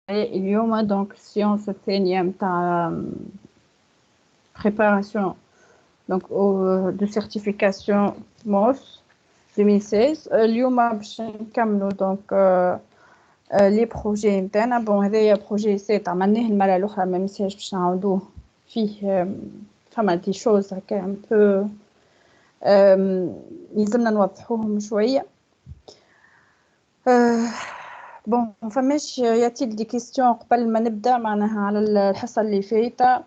اليوم دونك السيونس الثانية متاع préparation donc de certification MOS 2016 اليوم باش نكملوا دونك لي بروجي نتاعنا بون هذايا بروجي سيت عملناه المرة الأخرى ما نساش باش نعاودوه فيه فما دي شوز هكا ان بو يلزمنا نوضحوهم شوية بون فماش ياتيك دي كيستيون قبل ما نبدا معناها على الحصة اللي فايتة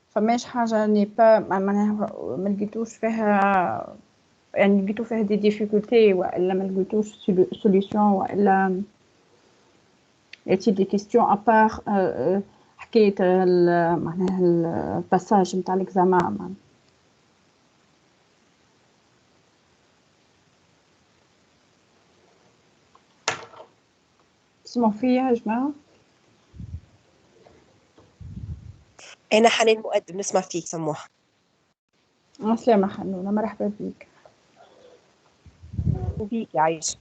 فماش حاجة ني با معناها ما لقيتوش فيها يعني لقيتو فيها دي ديفيكولتي والا ما لقيتوش سوليوشن والا ياتي دي كيستيون ابار حكاية معناها الباساج نتاع الاكزامان تسمعوا فيا يا جماعة؟ أنا حنان مقدم نسمع فيك سموحة. سلامة حنونة مرحبا بيك. وبيك يا عايشة.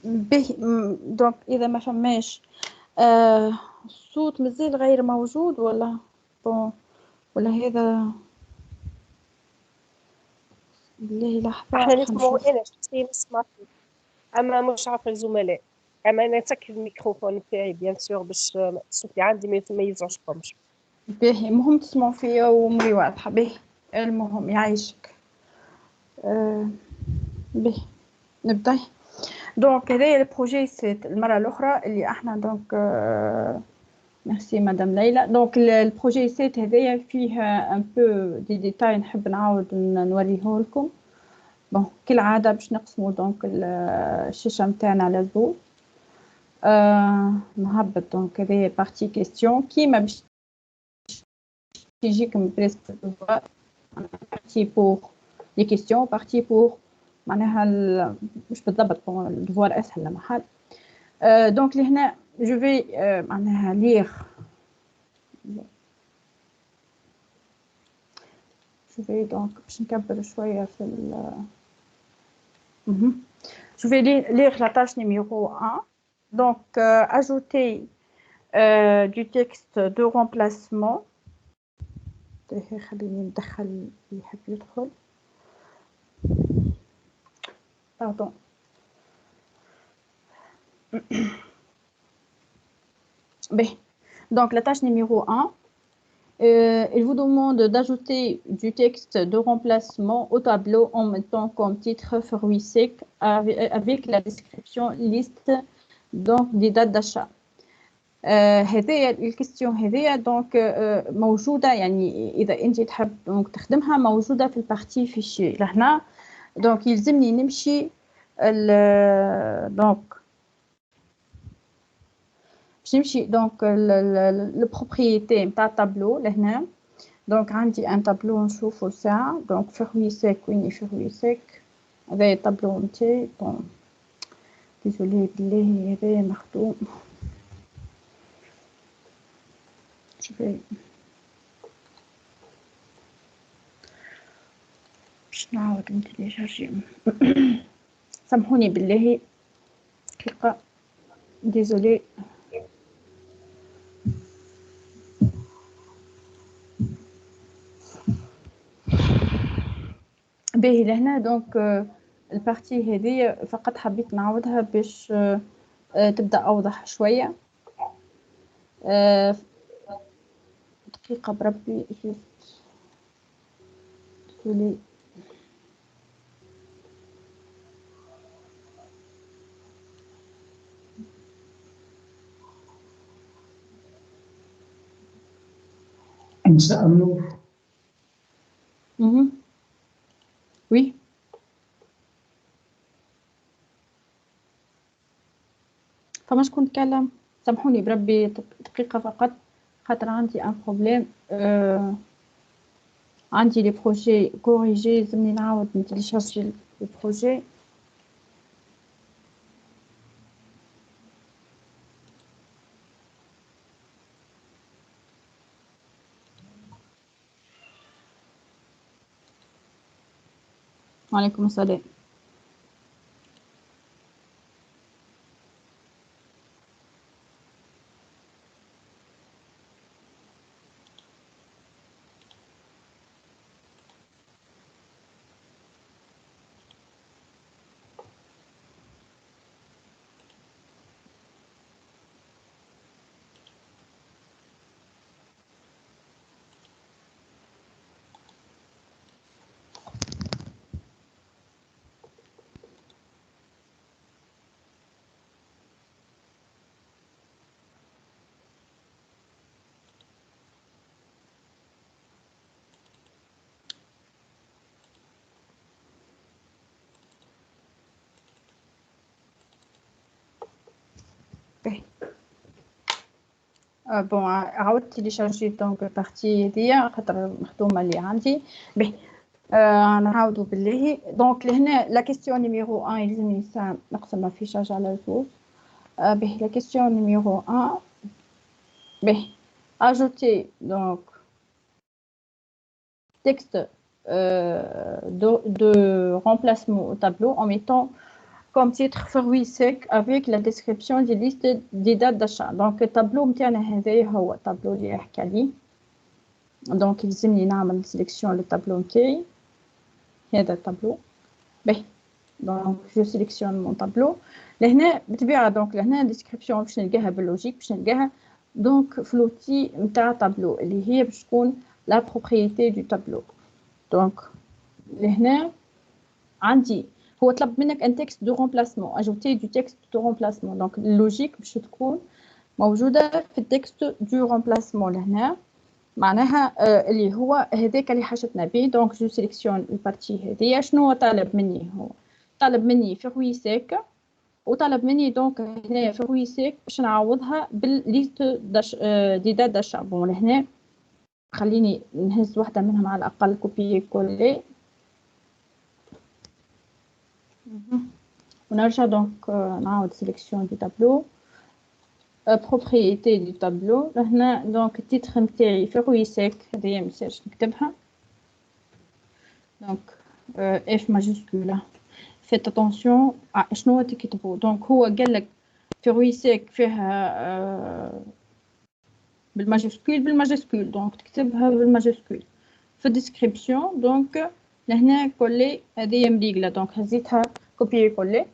به دونك إذا ما فماش الصوت مازال غير موجود ولا بون ولا هذا بالله لحظة احنا نسمعوا أنا شخصيا نسمع فيك أما مش عارفة الزملاء أما أنا نسكر الميكروفون بتاعي بيان سور باش الصوت اللي عندي ما يزعجكمش. باهي المهم تسمعوا فيا ومري واضحة باهي المهم يعيشك باهي نبدأ دونك هذايا البروجي سيت المرة الأخرى اللي احنا دونك ميرسي مدام ليلى دونك البروجي سيت هذايا فيه ان بو دي ديتاي نحب نعاود نوريه لكم بون كالعادة باش نقسموا دونك الشاشة متاعنا على زوج نهبط دونك هذايا بارتي كيستيون كيما باش تجيكم بريسك بارتي بور لي كيستيون بارتي بور معناها مش بالضبط بون الدفوار اسهل لمحل دونك لهنا جو في معناها لير جو في دونك باش نكبر شويه في je vais lire la tâche numéro 1 donc ajouter du texte de remplacement خليني ندخل اللي يحب يدخل pardon donc la tâche numéro 1 il vous demande d'ajouter du texte de remplacement au tableau en mettant comme titre fruits secs avec la description liste donc des dates d'achat. هذه الكيستيون هذه دونك موجوده يعني اذا انت تحب دونك تخدمها موجوده في البارتي فيشي لهنا دونك يلزمني نمشي دونك باش نمشي دونك البروبريتي نتاع الطابلو لهنا دونك عندي ان طابلو نشوفو ساعه دونك فروي سيك ويني فروي سيك هذا الطابلو نتاعي بون ديزولي بالله هذا مخدوم شوفي باش نعاود نتيليشارجي سامحوني بالله دقيقه ديزولي باهي لهنا دونك البارتي هذه فقط حبيت نعاودها باش تبدا اوضح شويه دقيقه بربي ديزولي مساء النور. وي فما شكون تكلم سامحوني بربي دقيقه فقط خاطر عندي ان بروبليم عندي لي بروجي كوريجي لازمني نعاود نتيليشارجي البروجي وعليكم السلام باهي بون عاودت تيليشارجي دونك بارتي هذيا خاطر مخدومه اللي عندي باهي نعاودوا بالله دونك لهنا لا كيستيون نيميرو 1 يلزمني نقسم الفيشاج على زوج باهي لا كيستيون نيميرو 1 باهي ajouter donc texte de remplacement au tableau en mettant comme titre fruits secs avec la description des listes des dates d'achat. Donc le tableau متاعنا هذا هو tableau اللي يحكي عليه. Donc يلزمني نعمل sélection le tableau متاعي. هذا الtableau. باهي. Donc je sélectionne mon tableau. لهنا بالطبيعة donc لهنا description باش نلقاها باللوجيك باش نلقاها donc في l'outil نتاع tableau اللي هي باش تكون la propriété du tableau. Donc لهنا عندي هو طلب منك un texte de remplacement ajouter du texte de remplacement donc اللوجيك باش تكون موجودة في التكست du remplacement لهنا معناها اللي هو هذاك اللي حاجتنا به donc جو سيليكسيون البارتي هذيا شنو طالب مني هو طالب مني فروي سيك وطلب مني دونك هنا فروي سيك باش نعوضها بالليست دي دات داشا بون لهنا خليني نهز واحدة منهم على الأقل كوبي كولي ونرجع دونك نعاود سيليكسيون دي تابلو propriété du tableau هنا دونك التيتر نتاعي فروي سيك هذه ميساج نكتبها دونك اف ماجيسكولا faites attention شنو تكتبوا دونك هو قال لك فروي سيك فيها بالماجيسكول دونك تكتبها بالماجيسكول في الديسكريبسيون دونك لهنا كولي هذه مريقله دونك هزيتها كوبي كولي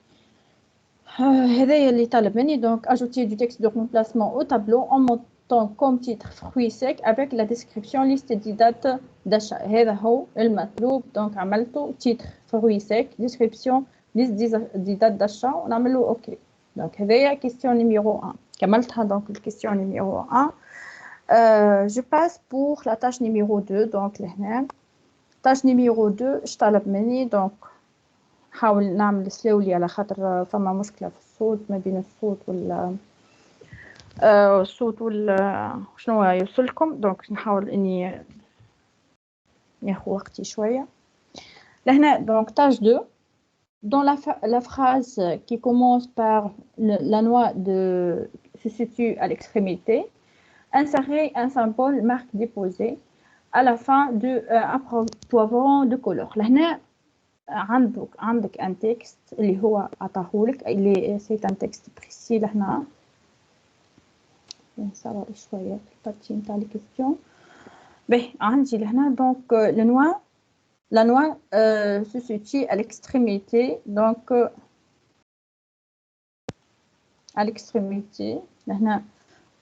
هذايا اللي طالب مني دونك ajouter du texte de remplacement au tableau en montant comme titre fruits secs avec la description liste des dates d'achat هذا هو المطلوب دونك عملته titre fruits secs description liste des dates d'achat ونعمل له اوكي دونك هذايا question numéro 1 كملتها دونك الكيستيون numéro 1 je passe pour la tâche numéro 2 donc لهنا tâche numéro 2 اش طلب مني دونك نحاول نعمل سلولي على خاطر فما مشكلة في الصوت ما بين الصوت وال الصوت وال شنو يوصلكم دونك نحاول اني ناخذ وقتي شوية لهنا دونك tâche 2 dans la phrase qui commence par la noix se situe à l'extrémité insérez un symbole marque déposée à la fin de un poivron de couleur لهنا عندك ان تكست اللي هو عطاهولك اللي سيت ان تكست بريسي لهنا نصور شويه في البارتي نتاع لي كيستيون باهي عندي لهنا دونك la noix se situe à l'extrémité donc à l'extrémité لهنا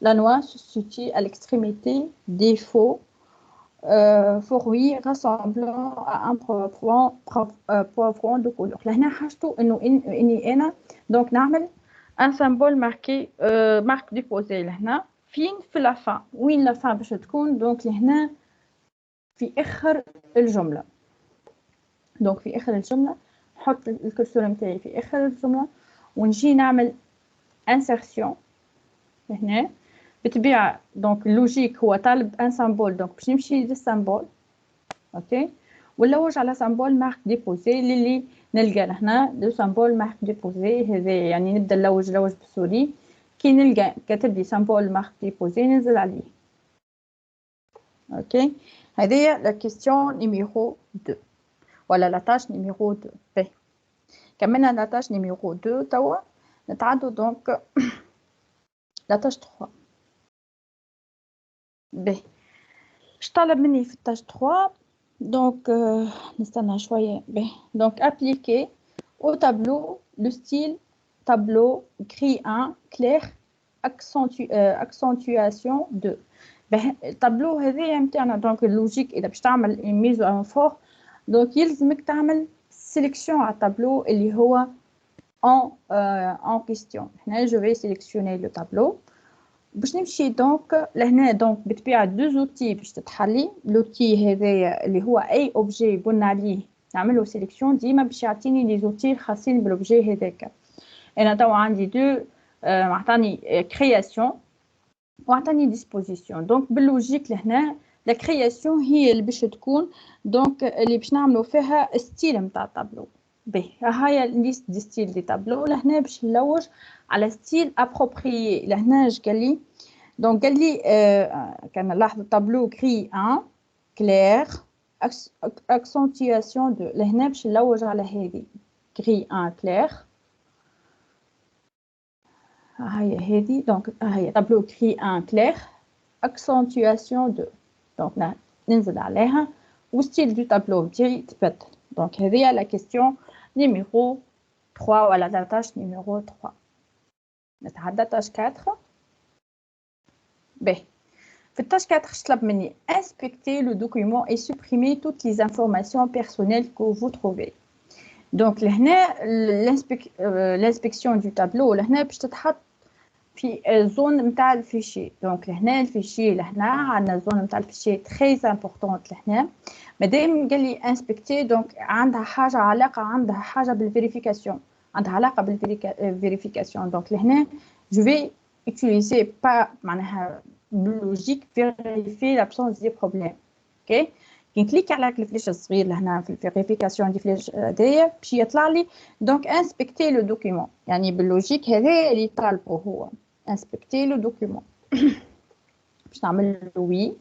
la noix se situe à l'extrémité des faux fruits ressemblant à un poivron de couleur. لهنا حاجته اني انا دونك نعمل ان سامبول ماركي مارك ديبوزي لهنا فين في لافا وين لافا باش تكون دونك لهنا في اخر الجمله دونك في اخر الجمله نحط الكرسور نتاعي في اخر الجمله ونجي نعمل انسيرسيون لهنا بالطبيعة دونك اللوجيك هو طالب ان سامبول دونك باش نمشي للسامبول اوكي ونلوج على سامبول مارك ديبوزي اللي نلقى لهنا لو سامبول مارك ديبوزي هذا يعني نبدا نلوج بالسوري كي نلقى كاتب لي سامبول مارك ديبوزي ننزل عليه اوكي هذه لا كيستيون نيميرو 2 ولا لا تاش نيميرو 2 باهي كملنا لا تاش نيميرو 2 توا نتعدوا دونك لا تاش 3 باهي اش طلب مني في التاج 3 دونك نستنى شويه باهي دونك ابليكي او تابلو لو ستيل تابلو gris 1 clair accentuation 2 باهي التابلو هذايا نتاعنا دونك اللوجيك اذا باش تعمل ميزو ان فور دونك يلزمك تعمل سيليكسيون على التابلو اللي هو en question هنا جو في سيليكسيوني لو تابلو باش نمشي دونك لهنا دونك بالطبيعه دو زوتي باش تتحلي لوتي هذايا اللي هو اي اوبجي بن عليه نعملو سيليكسيون ديما باش يعطيني لي زوتي الخاصين بالاوبجي هذاك انا توا عندي معطاني création وعطاني disposition. دونك باللوجيك لهنا لا كرياسيون هي اللي باش تكون دونك اللي باش نعملوا فيها ستيل نتاع الطابلو. باهي هاي ليست دي ستيل دي طابلو. لهنا باش نلوج على ستيل ابروبريي. لهنا اش قال لي دونك قال لي كان نلاحظوا الطابلو كري 1 كلير اكسنتياسيون 2. لهنا باش نلوج على هذه كري 1 كلير. هاي هذه دونك هاي طابلو كري 1 كلير اكسنتياسيون 2. دونك ننزل عليها وستيل دو طابلو ديالي تبدل. دونك هذه لا كيستيون نيميرو 3 ولا لا تاش نيميرو 3. نتعدى تاش 4. باهي في التاش 4 طلب مني inspecter le document et supprimer toutes les informations personnelles que vous trouvez. دونك لهنا l'inspection du tableau لهنا باش تتحط في زون نتاع الفيشي. دونك لهنا الفيشي لهنا عندنا زون نتاع الفيشي تري امبورطونت. لهنا مادام قال لي انسبكتي دونك عندها حاجه بالفيريفيكاسيون، عندها علاقه بالفيريفيكاسيون. دونك لهنا جو في utiliser با معناها باللوجيك فيريفي لابسونس دي بروبليم. اوكي كي نكليك على الفليش الصغير لهنا في الفيريفيكاسيون دي فليش هذايا باش يطلع لي دونك انسبكتي لو دوكيومون. يعني باللوجيك هذا اللي طالبه هو inspecter le document. باش نعمل وي.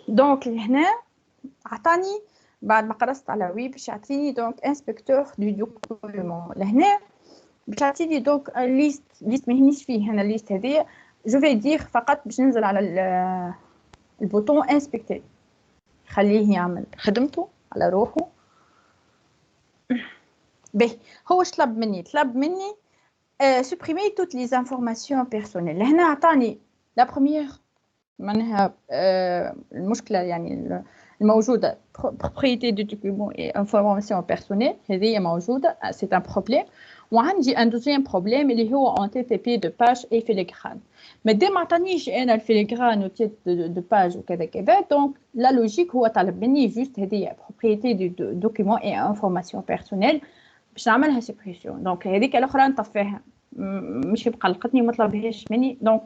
دونك هنا عطاني بعد ما قرصت على وي باش يعطيني دونك انسبكتور دو دوكيومون. لهنا باش يعطيني دونك ليست ما يهمنيش فيه هنا الليست هذه. جو في دير فقط باش ننزل على البوطون انسبكتي خليه يعمل خدمته على روحه. باهي هو اش طلب مني supprimer toutes les informations personnelles. لهنا عطاني لا بروميير معناها المشكله يعني الموجوده propriété du document et information personnelle هذه موجوده c'est un problème. وعندي un deuxième problème اللي هو en TTP de page et filigrane. مادام ما عطانيش انا الفيليغران وتيت دو باج وكذا كذا دونك لا لوجيك هو طالب مني جوست هذه propriété du document et information personnelle باش نعملها سيبريسيون. دونك هذيك الاخرى نطفيها مش يبقى لقتني ما طلبهاش مني. دونك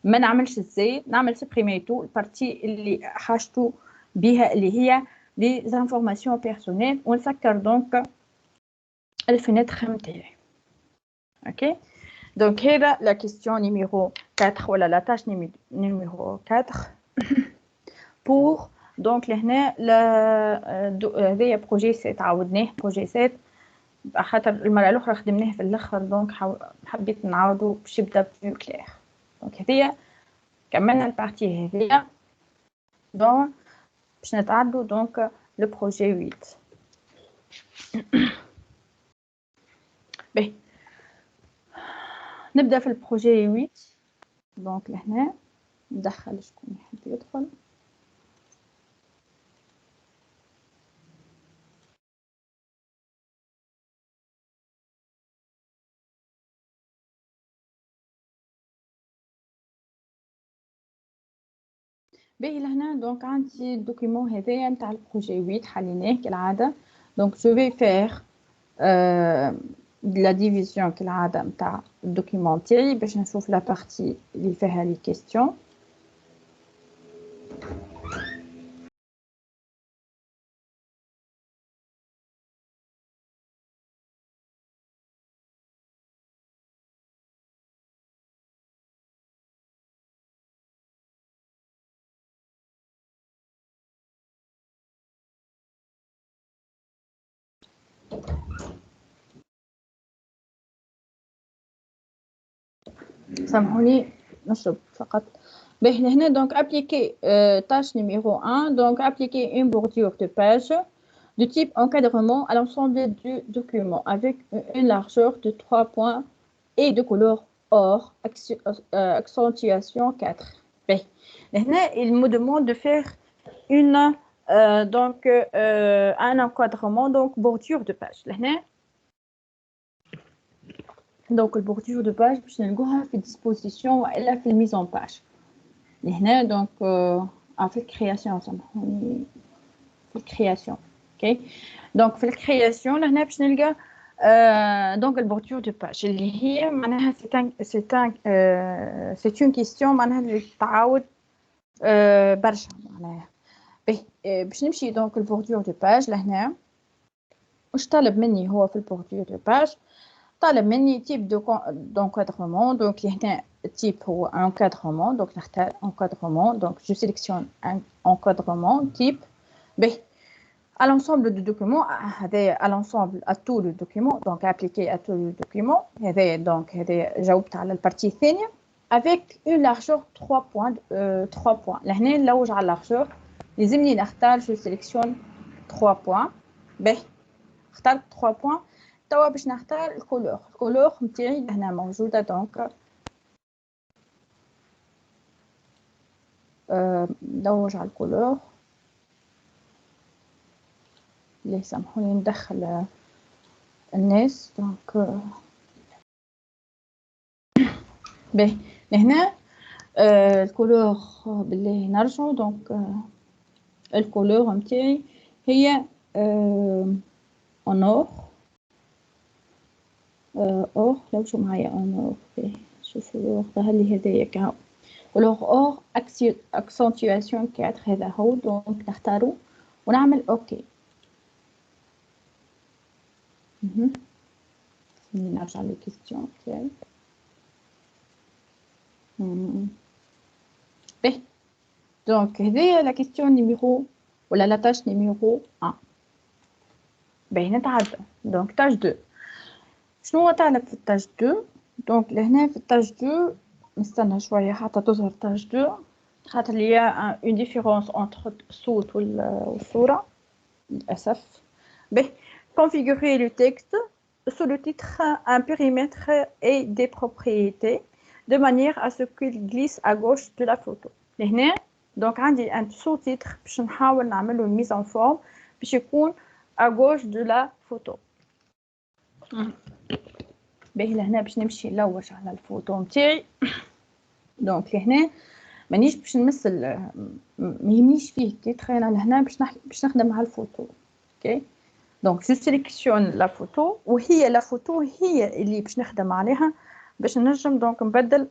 ما نعملش ازاي نعمل سيبريميتو البارتي اللي حاجته بها اللي هي لي زانفورماسيون بيرسونيل ونسكر دونك الفينيتر نتاعي. اوكي دونك هذا لا كيستيون نيميرو 4 ولا لا تاش نيميرو 4 بور دونك لهنا هذايا بروجي 7 عاودناه بروجي 7 خاطر المره الاخرى خدمناه في الاخر. دونك حبيت نعاودو باش يبدا بلو كلير. دونك هذيا كملنا البارتي هذيا. دونك باش نتعدو دونك لو بروجي 8. باهي نبدا في البروجي 8. دونك لهنا ندخل شكون يحب يدخل. باهي لهنا دونك عندي الدوكيمون هذايا نتاع البروجي 8 حليناه كالعاده. دونك جو في فير لا ديفيزيون كالعاده نتاع الدوكيمون تاعي باش نشوف لا بارتي اللي فيها لي كيستيون. سامحوني نشرب فقط. باهي لهنا دونك ابليكي tâche numéro 1 donc appliquer une bordure de page de type encadrement à l'ensemble du document avec une largeur de 3 points et de couleur or accentuation 4. باهي لهنا il me demande de faire une donc un encadrement donc bordure de page. لهنا دونك البورديور دو باج باش نلقوها في الديسبوزيسيون والا في الميز اون باج. لهنا دونك في الكرياسيون سامحوني في الكرياسيون. اوكي دونك في الكرياسيون لهنا باش نلقى دونك البوردور دو باج اللي هي معناها سي اون كيستيون معناها اللي تتعاود برشا معناها. باش نمشي دونك البوردور دو باج لهنا. واش طالب مني هو في البوردور دو باج؟ طالب مني تيب d'encadrement. دونك هنا التيب هو encadrement. دونك نختار encadrement. دونك جو سيليكسيون encadrement type. À l'ensemble du document, à l'ensemble, à tout le document, donc appliqué à tout le document, donc جاوبت على البارتي الثانية avec une largeur 3 points. 3 points. لهنا نلوج على اللارجور لازمني نختار جو سيليكسيون 3 points. اخترت 3 points. توا باش نختار الكولور نتاعي هنا موجودة. دونك نلوج على الكولور. اللي سامحوني ندخل الناس. دونك لهنا الكولور بالله نرجعو. دونك الكولور نتاعي هي اونور. لو شو معايا اونور. شوفوا ظهر لي هدايا كهو كولور اور اكسنتواسيون 4. هذا هو. دونك نختارو ونعمل اوكي. نرجع للكيستيون تاعي. دونك هذه لا كيستيون نيميرو ولا لا تاش نيميرو 1. نتعدى. دونك تاش 2. شنو هو طالب في التاش 2؟ دونك لهنا في التاش 2 نستنى شويه حتى تظهر تاش 2 خاطر ليا اون ديفيرونس انتر الصوت والصوره للاسف. Configurer le texte sous le titre un périmètre et des propriétés de manière à ce qu'il glisse à gauche de la photo. لهنا دونك عندي un sous-titre باش نحاول نعمل له mise en forme باش يكون à gauche de la photo. لهنا باش نمشي نلوج على الفوتو نتاعي. دونك لهنا مانيش باش نمثل ما يهمنيش فيه التيتر. انا لهنا باش نخدم على الفوتو. اوكي. دونك جو سيليكسيون لا فوتو وهي لا فوتو هي اللي باش نخدم عليها باش نجم دونك نبدل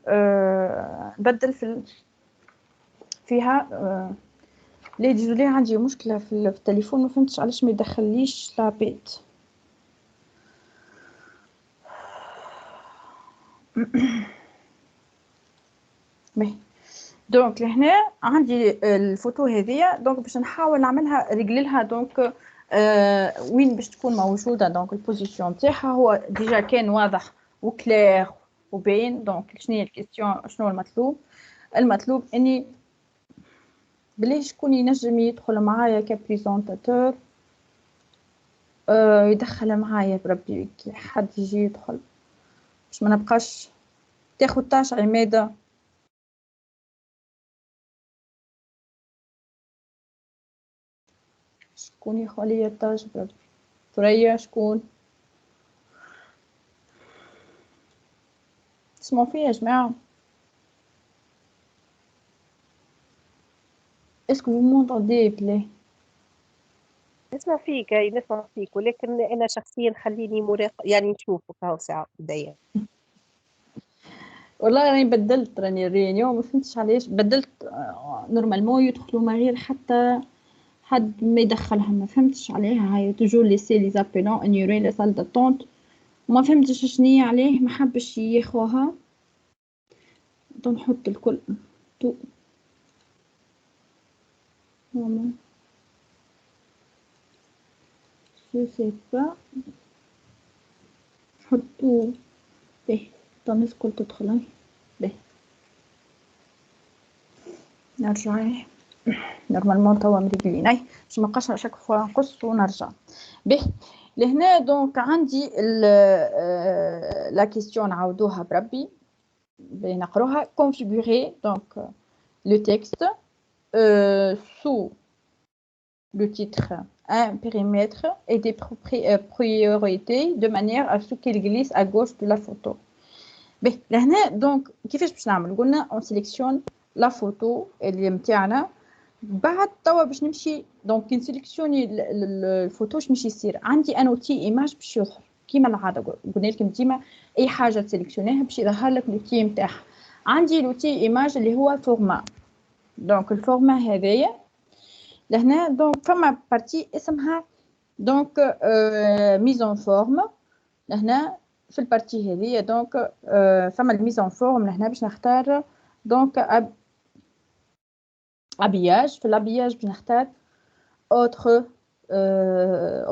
فيها. لي ديجولي عندي مشكله في التليفون ما فهمتش علاش ما يدخليش لابيت. دونك لهنا عندي الفوتو هذيا. دونك باش نحاول نعملها رجلها. دونك وين باش تكون موجوده. دونك البوزيسيون تاعها هو ديجا كان واضح وكلير وباين. دونك شنو هي الكيستيون؟ شنو المطلوب اني بلي شكون ينجم يدخل معايا كبريزونطاتور يدخل معايا بربي حد يجي يدخل باش ما نبقاش تاخد طاش عماده. شكون يخلي لي الطاج بربي؟ ثريا شكون؟ تسمعوا فيا يا جماعه؟ اسكو vous m'entendez بلي؟ نسمع فيك. نسمع فيك ولكن انا شخصيا خليني مراقب يعني نشوفك هاو ساعه بدايه. والله راني بدلت راني الريونيون ما فهمتش علاش بدلت. نورمالمون يدخلوا ما غير حتى حد ما يدخلها ما فهمتش عليها. هاي توجور ليسي لي زابيلون انيوري لي سال داتونت ما فهمتش شنية عليه ما حبش ياخوها. نحط الكل تو ماما je sais pas نحطو الناس الكل تدخل. نرجع نورمالمون توا مريقلين باش مابقاش شاك فوا نقص ونرجع. لهنا دونك عندي لا كيستيون نعاودوها بربي نقروها. configurer donc le texte sous le titre un périmètre et des priorités de manière à ce qu'il glisse à gauche de la photo. لهنا دونك كيفاش باش نعمل؟ قلنا on sélectionne لا فوتو اللي متاعنا. بعد توا باش نمشي دونك كي نسيليكسيوني الفوتو باش نمشي يصير عندي ان اوتي ايماج باش يظهر. كيما العاده قلنا لكم ديما اي حاجه تسيليكسيونيها باش يظهر لك لوتي نتاعها. عندي لوتي ايماج اللي هو فورما، دونك الفورما هذايا لهنا دونك فما بارتي اسمها دونك ميزون فورم. لهنا في البارتي هذه دونك فما الميزون فورم. لهنا باش نختار دونك habillage. في l'habillage باش نختار autre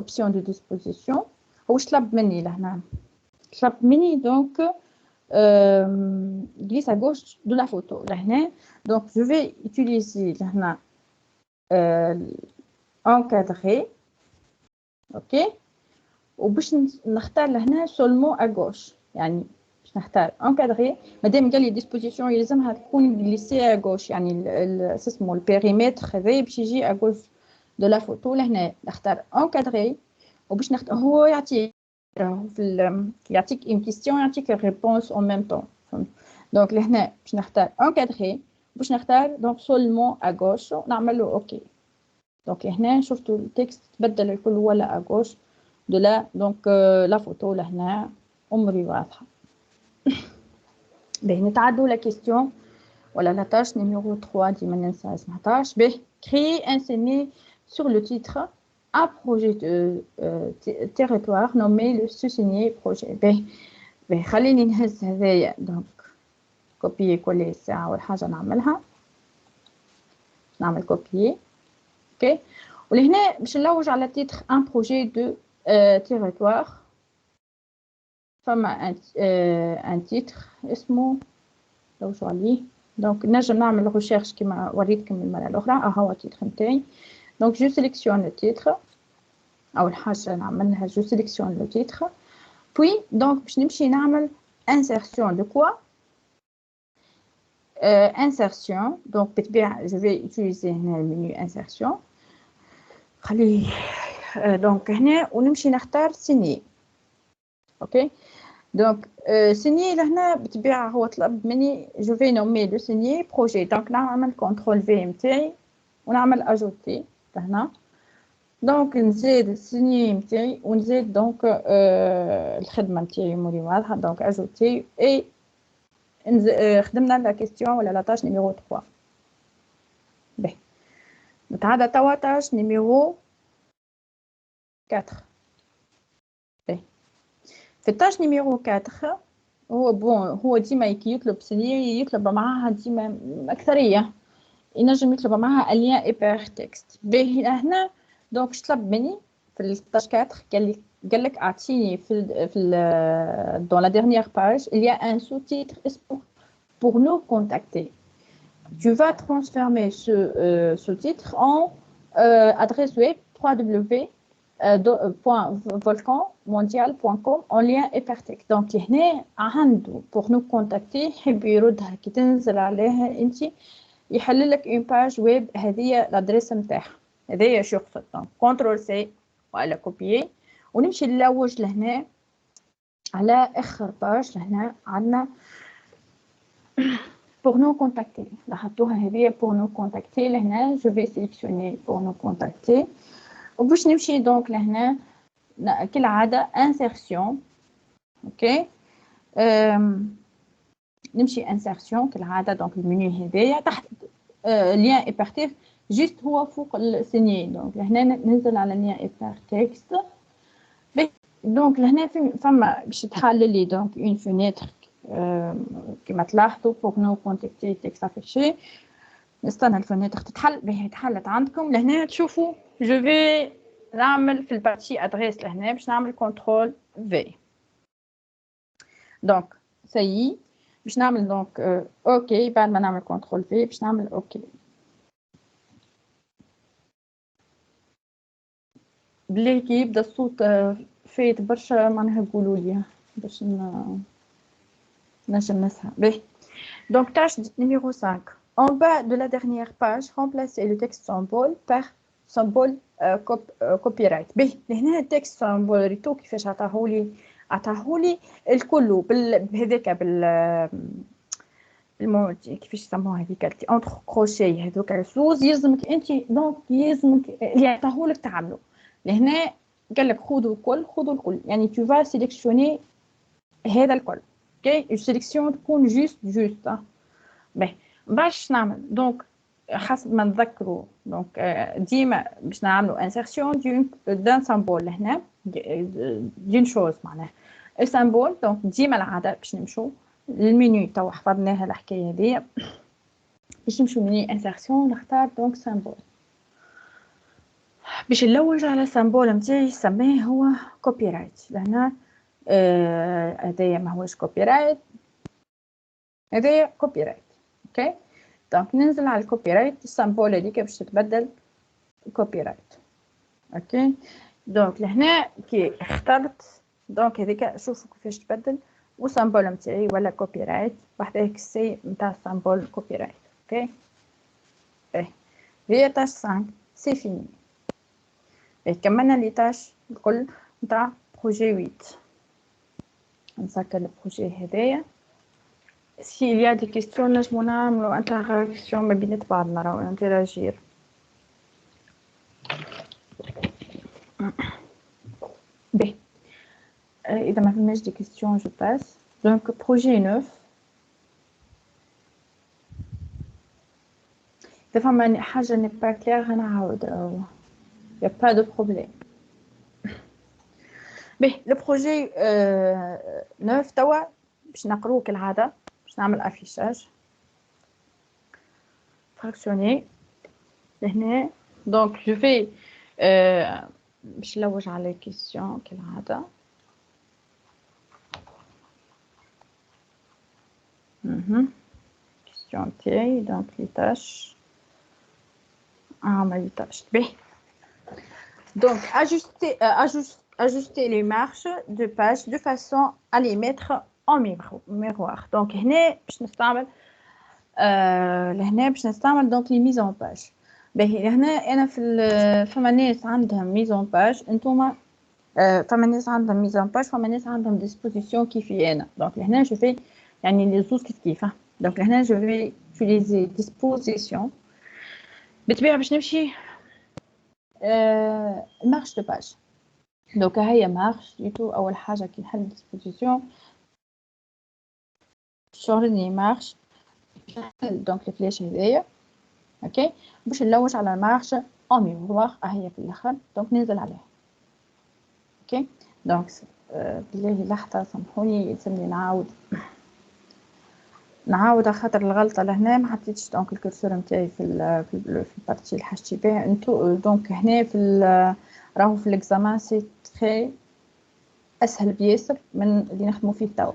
option de disposition. واش طلب مني لهنا؟ طلب مني دونك glisse à gauche de la photo. لهنا donc je vais utiliser لهنا encadré. اوكي، وباش نختار لهنا seulement à gauche، يعني باش نختار encadré. مادام قال لي disposition يلزمها تكون glissée à gauche، يعني اسمه البيريمتر هذا باش يجي à gauche de la photo. لهنا نختار encadré وباش نختار هو يعطيك في يعطيك une question يعطيك الريبونس en même temps. دونك لهنا باش نختار encadré باش نختار دونك seulement à gauche ونعمل له اوكي. دونك هنا شفتوا التكست تبدل الكل ولا à gauche de la donc la photo. لهنا اموري واضحه. باهي نتعدوا لا كيستيون ولا لا تاش نيميرو 3 ديما ننسى اسمها تاش. باهي créer un scénario sur le titre un projet de territoire nommé le sous-signé projet. باهي خليني نهز هذايا دونك كوبيي كولي الساعه اول حاجه نعملها نعمل كوبيي اوكي. ولهنا باش نلوج على تيتر ان بروجي دو territoire. فما ان تيتر اسمه لوجوا عليه. دونك نجم نعمل ريشيرش كما وريتكم المره الاخرى. هو التيتر نتاعي. دونك جو سيليكسيون لو تيتر. اول حاجه نعملها جو سيليكسيون لو تيتر بوي دونك باش نمشي نعمل انسيرسيون دو كوا انسيرسيون. دونك بالطبيعه جو في utiliser هنا المنيو انسيرسيون. خليه دونك هنا ونمشي نختار سيني. اوكي دونك سيني لهنا بالطبيعه هو طلب مني جو في نومي لو سيني بروجي. دونك نعمل كونترول في نتاعي ونعمل اجوتي لهنا. دونك نزيد السيني نتاعي ونزيد دونك الخدمه نتاعي موري واضحه. دونك اجوتي اي خدمنا لا كيستيون ولا لا تاش نيميرو 3. باهي نتعدى توا تاش نيميرو 4. باهي في التاش نيميرو 4 هو ديما يطلب سيني يطلب معاها ديما أكثرية ينجم يطلب معاها اليان ايبر تكست. باهي هنا دونك اش طلب مني في التاش 4 قال لك اعطيني في dans la dernière page il y a un sous-titre اسمه pour nous contacter. Tu vas transformer ce titre en adresse web www.volcanmondial.com en lien hypertexte. Donc هنا عنده pour nous contacter يحب يردها كي تنزل عليها انت يحل لك اون باج ويب. هذه الادريس نتاعها هذايا شو يقصد. دونك كنترول سي ولا كوبيي ونمشي نلوج لهنا على اخر باج. لهنا عندنا pour nous contacter. لاحظتوها هذه pour nous contacter. لهنا je vais sélectionner pour nous contacter وباش نمشي دونك لهنا كالعاده insertion. اوكي نمشي insertion كالعاده. دونك المنيو هذايا تحت lien hypertexte جست هو فوق السيني. دونك لهنا ننزل على lien hypertexte. دونك لهنا فما باش تحل لي دونك اون فينيتر كما تلاحظوا pour nous contacter تكست افيشي. نستنى الفينيتر تتحل. باهي تحلت عندكم. لهنا تشوفوا جو في نعمل في البارتي ادريس لهنا باش نعمل كنترول في. دونك سي باش نعمل دونك اوكي. بعد ما نعمل كنترول في باش نعمل اوكي. بلي كي يبدا الصوت فايت برشا معناها قولوا لي باش نجم نسمع. باهي دونك tâche numéro 5 en bas de la dernière page remplacer le texte symbole par symbole copyright. باهي هنا التكست سامبول ريتو كيفاش عطاهولي الكل بهذاك كيفاش يسموها هذيك اونتر كروشي هذوك الزوز. يلزمك انت دونك يلزمك اللي عطاهولك تعملو. لهنا قال لك خذوا الكل خذوا الكل يعني tu vas sélectionner هذا الكل اوكي السيليكسيون تكون جوست باهي باش نعمل دونك حسب ما نذكروا دونك ديما باش نعملوا انسيرسيون دان سامبول هنا دين شوز معناها السامبول دونك ديما العاده باش نمشوا للمينيو تو حفظناها الحكايه هذه باش نمشوا مني انسيرسيون نختار دونك سامبول باش نلوج على سامبول نتاعي سميه هو كوبي رايت لهنا هذايا ماهوش كوبي رايت هذايا كوبي رايت اوكي دونك ننزل على الكوبي رايت السامبول هذيك باش تتبدل كوبي رايت اوكي دونك لهنا كي اخترت دونك هذيك شوفوا كيفاش تبدل وسامبول نتاعي ولا كوبي رايت واحد هيك السي نتاع سامبول كوبي رايت اوكي هي تاش 5 سي فيني كملنا لي تاش الكل نتاع بروجي 8 نسكر البروجي هذايا s'il y a des questions نجمو نعملو interaction ما بين بعضنا راهو انتراجير باهي إذا ما فماش دي كيستيون جو باس دونك بروجي 9 إذا فما حاجة ني با كلير غنعاود راهو يا با دو بروبليم باهي لو بروجي 9 توا باش نقروه كالعادة باش نعمل افيشاج فراكسيوني لهنا دونك جو في باش نلوج على لي كيستيون كالعادة كيستيون تاعي دونك لي تاش عمل لي تاش باهي donc ajuster les marches de page de façon à les mettre en miroir donc هنا باش نستعمل لهنا باش نستعمل donc les mises en page باهي هنا انا في فما ناس عندهم mise en page انتوما فما ناس عندهم mise en page فما ناس عندهم disposition كيفي انا donc هنا جو في يعني لي زوز كيف donc هنا جو في utiliser disposition بالطبيعه باش نمشي marche de page donc هي marche ديتو اول حاجه كي نحل disposition شغلني marche donc الفلاش هذايا اوكي باش نلوج على المارش او ميموار هي في الاخر دونك ننزل عليها اوكي دونك بالله لحظه سامحوني يلزمني نعاود على خاطر الغلطه لهنا ما حطيتش دونك الكرسور نتاعي في البارتي اللي حشتي بها انتو دونك هنا راهو في الاكزامان سي تري اسهل بياسر من اللي نخدمو فيه توا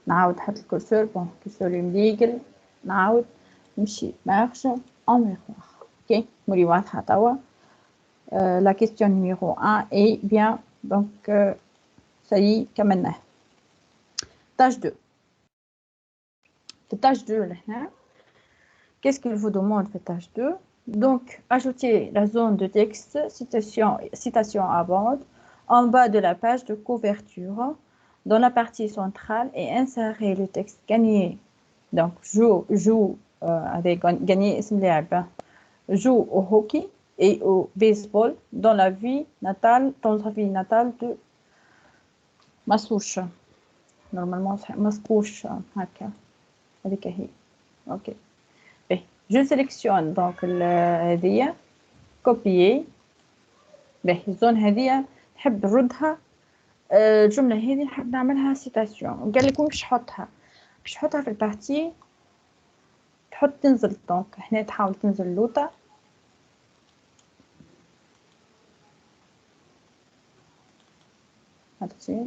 نعاود نحط الكرسور بون الكرسور مليقل نعاود نمشي مارش en miroir. Ok, مولي واضحة توا. La question numéro 1 est bien, donc ça y est, كملناها. Tâche 2. Tâche 2 là. Qu'est-ce qu'il vous demande de tâche 2? Donc, ajoutez la zone de texte, citation à bord, en bas de la page de couverture, dans la partie centrale et insérer le texte gagné. Donc, joue avec gagné اسم لاعب joue au hockey et au baseball dans la vie natale de Masouche. Normalement c'est Masouche هكا هذيك هي اوكي je sélectionne donc هذيا copier باهي الزون هذيا نحب نردها الجمله هذه نحب نعملها سيتاسيون قال لك وين باش نحطها في البارتي تحط تنزل دونك هنا تحاول تنزل اللوطه هادشي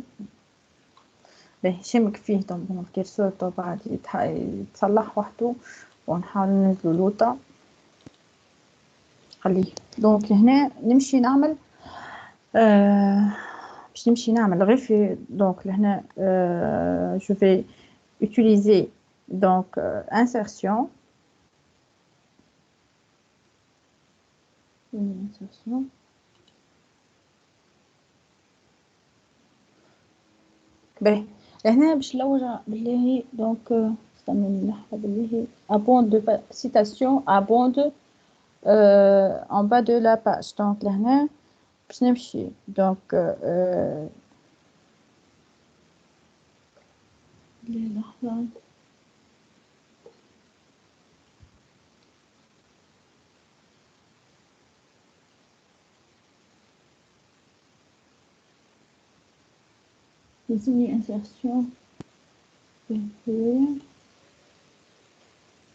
باهي شمك فيه دونك الكرسور تو بعد يتصلح وحده ونحاول ننزلو لوطه خليه دونك هنا نمشي نعمل باش نمشي نعمل غير في دونك لهنا جو في utiliser donc insertion باهي هنا باش نلوج بالله دونك استنوني لحظه بالله abonde de citation abonde en bas de la page donc لهنا باش نمشي دونك لحظة يلزمني انسيرسيون.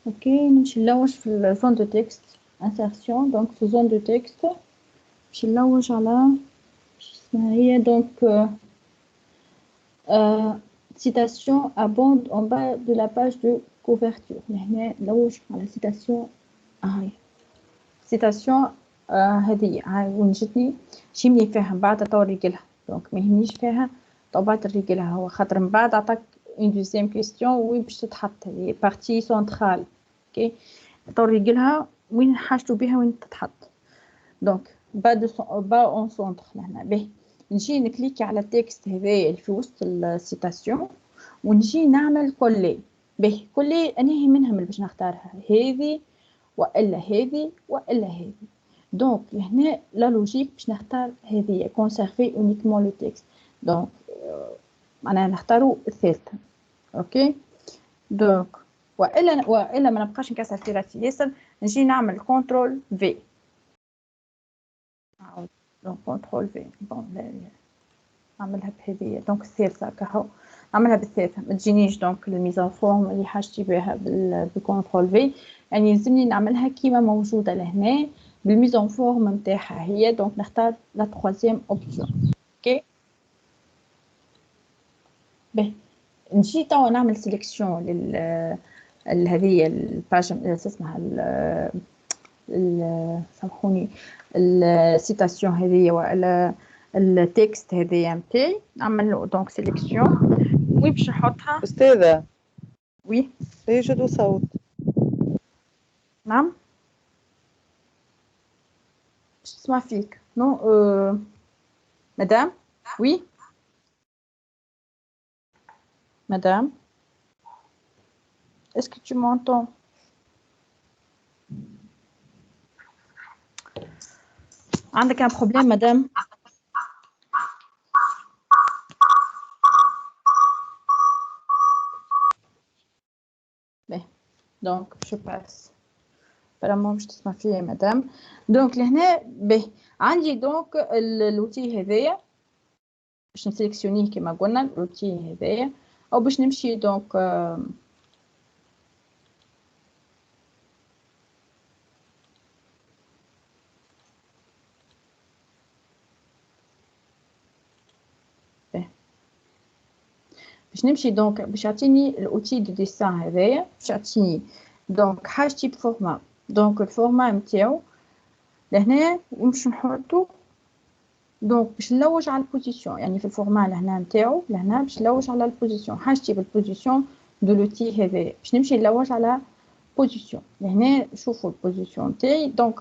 اوكي نمشي نلوج في الزون دو تكست انسيرسيون. دونك في زون دو تكست باش نلوج على اسمها هي دونك citation abonde en bas de la page de couverture. هنا نلوج على citation هاي citation هذه هاي وين جتني شي مني فيها من بعد طوري قلها دونك ما يهمنيش فيها طبعت الرجلها هو خاطر من بعد عطاك اون دوزيام كيستيون وين باش تتحط هذه بارتي سنترال. اوكي طوري قلها وين حاجتو بها وين تتحط. دونك با اون سونتر لهنا باهي نجي نكليكي على التكست هذايا اللي في وسط السيتاسيون ونجي نعمل كولي. باهي كولي انهي منهم اللي باش نختارها هذه والا هذه والا هذه. دونك هنا لا لوجيك باش نختار هذه كونسيرفي اونيكمون لو تكست. دونك معناها نختاروا الثالثه. اوكي دونك والا ما نبقاش نكسر في راسي ياسر نجي نعمل كنترول في. دونك كنترول في بون نعملها بهذه دونك الثالثه كهو نعملها بالثالثه ما تجينيش دونك الميزان فورم اللي حاجتي بها بالكنترول في يعني يلزمني نعملها كيما موجوده لهنا بالميزان فورم نتاعها هي. دونك نختار لا تروازيام اوبسيون. اوكي باهي نجي توا نعمل سيليكسيون هذه الباج اسمها سامحوني السيتاسيون هذه ولا التكست هذايا نتاعي نعمل له دونك سيليكسيون وين باش نحطها. أستاذة وي لا يوجد صوت. نعم باش تسمع فيك نو مدام. وي مدام est-ce que tu m'entends. عندك un problème مدام. دونك je passe apparemment باش تسمع فيا مدام. دونك لهنا باهي عندي دونك اللوتي هذايا باش نسيليكسيونيه كما قلنا اللوتي هذايا او باش نمشي دونك باش نمشي دونك باش يعطيني الاوتي دو ديسان هذايا باش يعطيني دونك حاجتي بفورما. دونك الفورما نتاعو لهنا باش نحطو دونك باش نلوج على البوزيسيون يعني في الفورما لهنا نتاعو لهنا باش نلوج على البوزيسيون حاجتي بالبوزيسيون دو لوتي هذايا باش نمشي نلوج على بوزيسيون لهنا شوفوا البوزيسيون نتاعي. دونك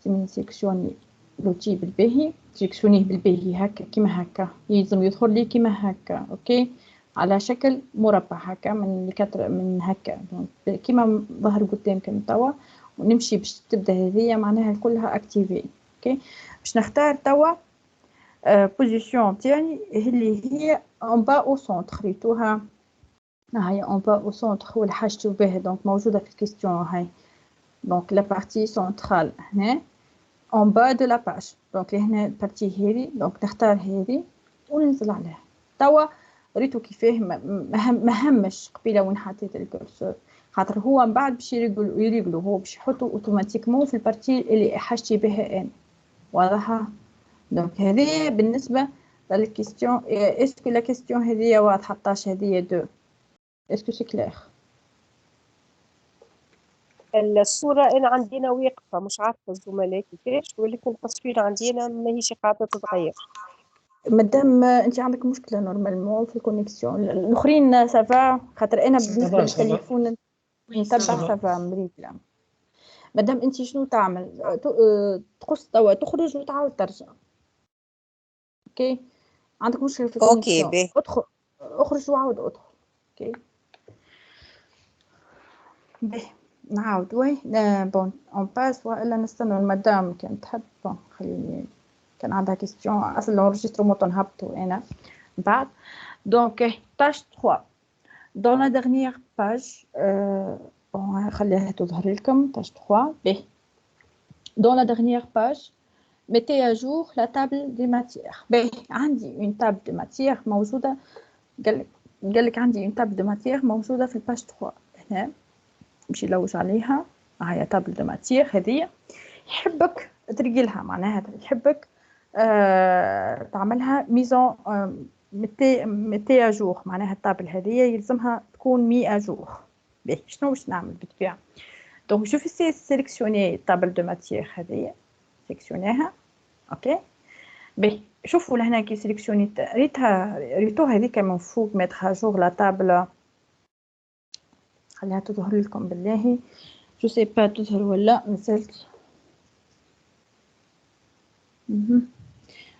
نسيليكسيوني لوتي بالباهي سيليكسيونيه بالباهي هكا كيما هكا يلزم يدخل لي كيما هكا. اوكي على شكل مربع هكا من هكا دونك كيما ظهر قدامكم توا ونمشي باش تبدا هذيا معناها كلها اكتيفي. اوكي باش نختار توا بوزيسيون تاعي اللي هي اون با او سونتر ريتوها هاي اون با او سونتر ولا حاجتو بها دونك موجوده في الكيستيون هاي. دونك لا بارتي سنترال هنا اون با دو لا باج. دونك هنا البارتي هذه دونك نختار هذه وننزل عليها. توا ريتو كيفاه ما همش قبيله وين حطيت الكورسور خاطر هو من بعد باش يريقلو هو باش يحطو اوتوماتيكمون في البارتي اللي حاجتي بها انا. واضحه. دونك هذه بالنسبه للكيستيون. اسكو لا كيستيون هذه واضحه 16 هذه دو اسكو سي كلير. الصورة أنا عندنا واقفة مش عارفة الزملاء كيفاش ولكن التصوير عندنا ماهيش قاعدة تتغير. مادام انت عندك مشكله نورمالمون في الكونيكسيون الاخرين سافا خاطر انا بالنسبه للتليفون نتبع سافا مريقله. مادام انت شنو تعمل تقص توا تخرج وتعاود ترجع. اوكي عندك مشكله في الكونيكسيون ادخل اخرج وعاود ادخل. اوكي باهي نعاود وي بون اون باس والا نستنى المدام كان تحب. بون خليني كان عندها كيستيون اصلا l'enregistrement نهبطوا انا بعد. دونك tâche 3 dans la dernière page خليها تظهر لكم tâche 3 به. dans la dernière page mettez à jour la table des matières. به عندي une table de matières موجوده، قال لك عندي une table de matières موجوده في الباج 3 هنا، نمشي نلوج عليها هاي table de matières هذه. يحبك ترجلها، معناها يحبك تعملها ميزون متي اجور، معناها التابل هذه يلزمها تكون مي اجور. باهي شنو باش نعمل بالطبيعه؟ دونك جو في سيليكسيوني التابل دو ماتيير هذه، سيليكسيونيها اوكي. باهي شوفوا لهنا كي سيليكسيونيت ريتو هذيك من فوق ميتر اجور لا تابل، خليها تظهر لكم بالله. جو سي با تظهر ولا نزلت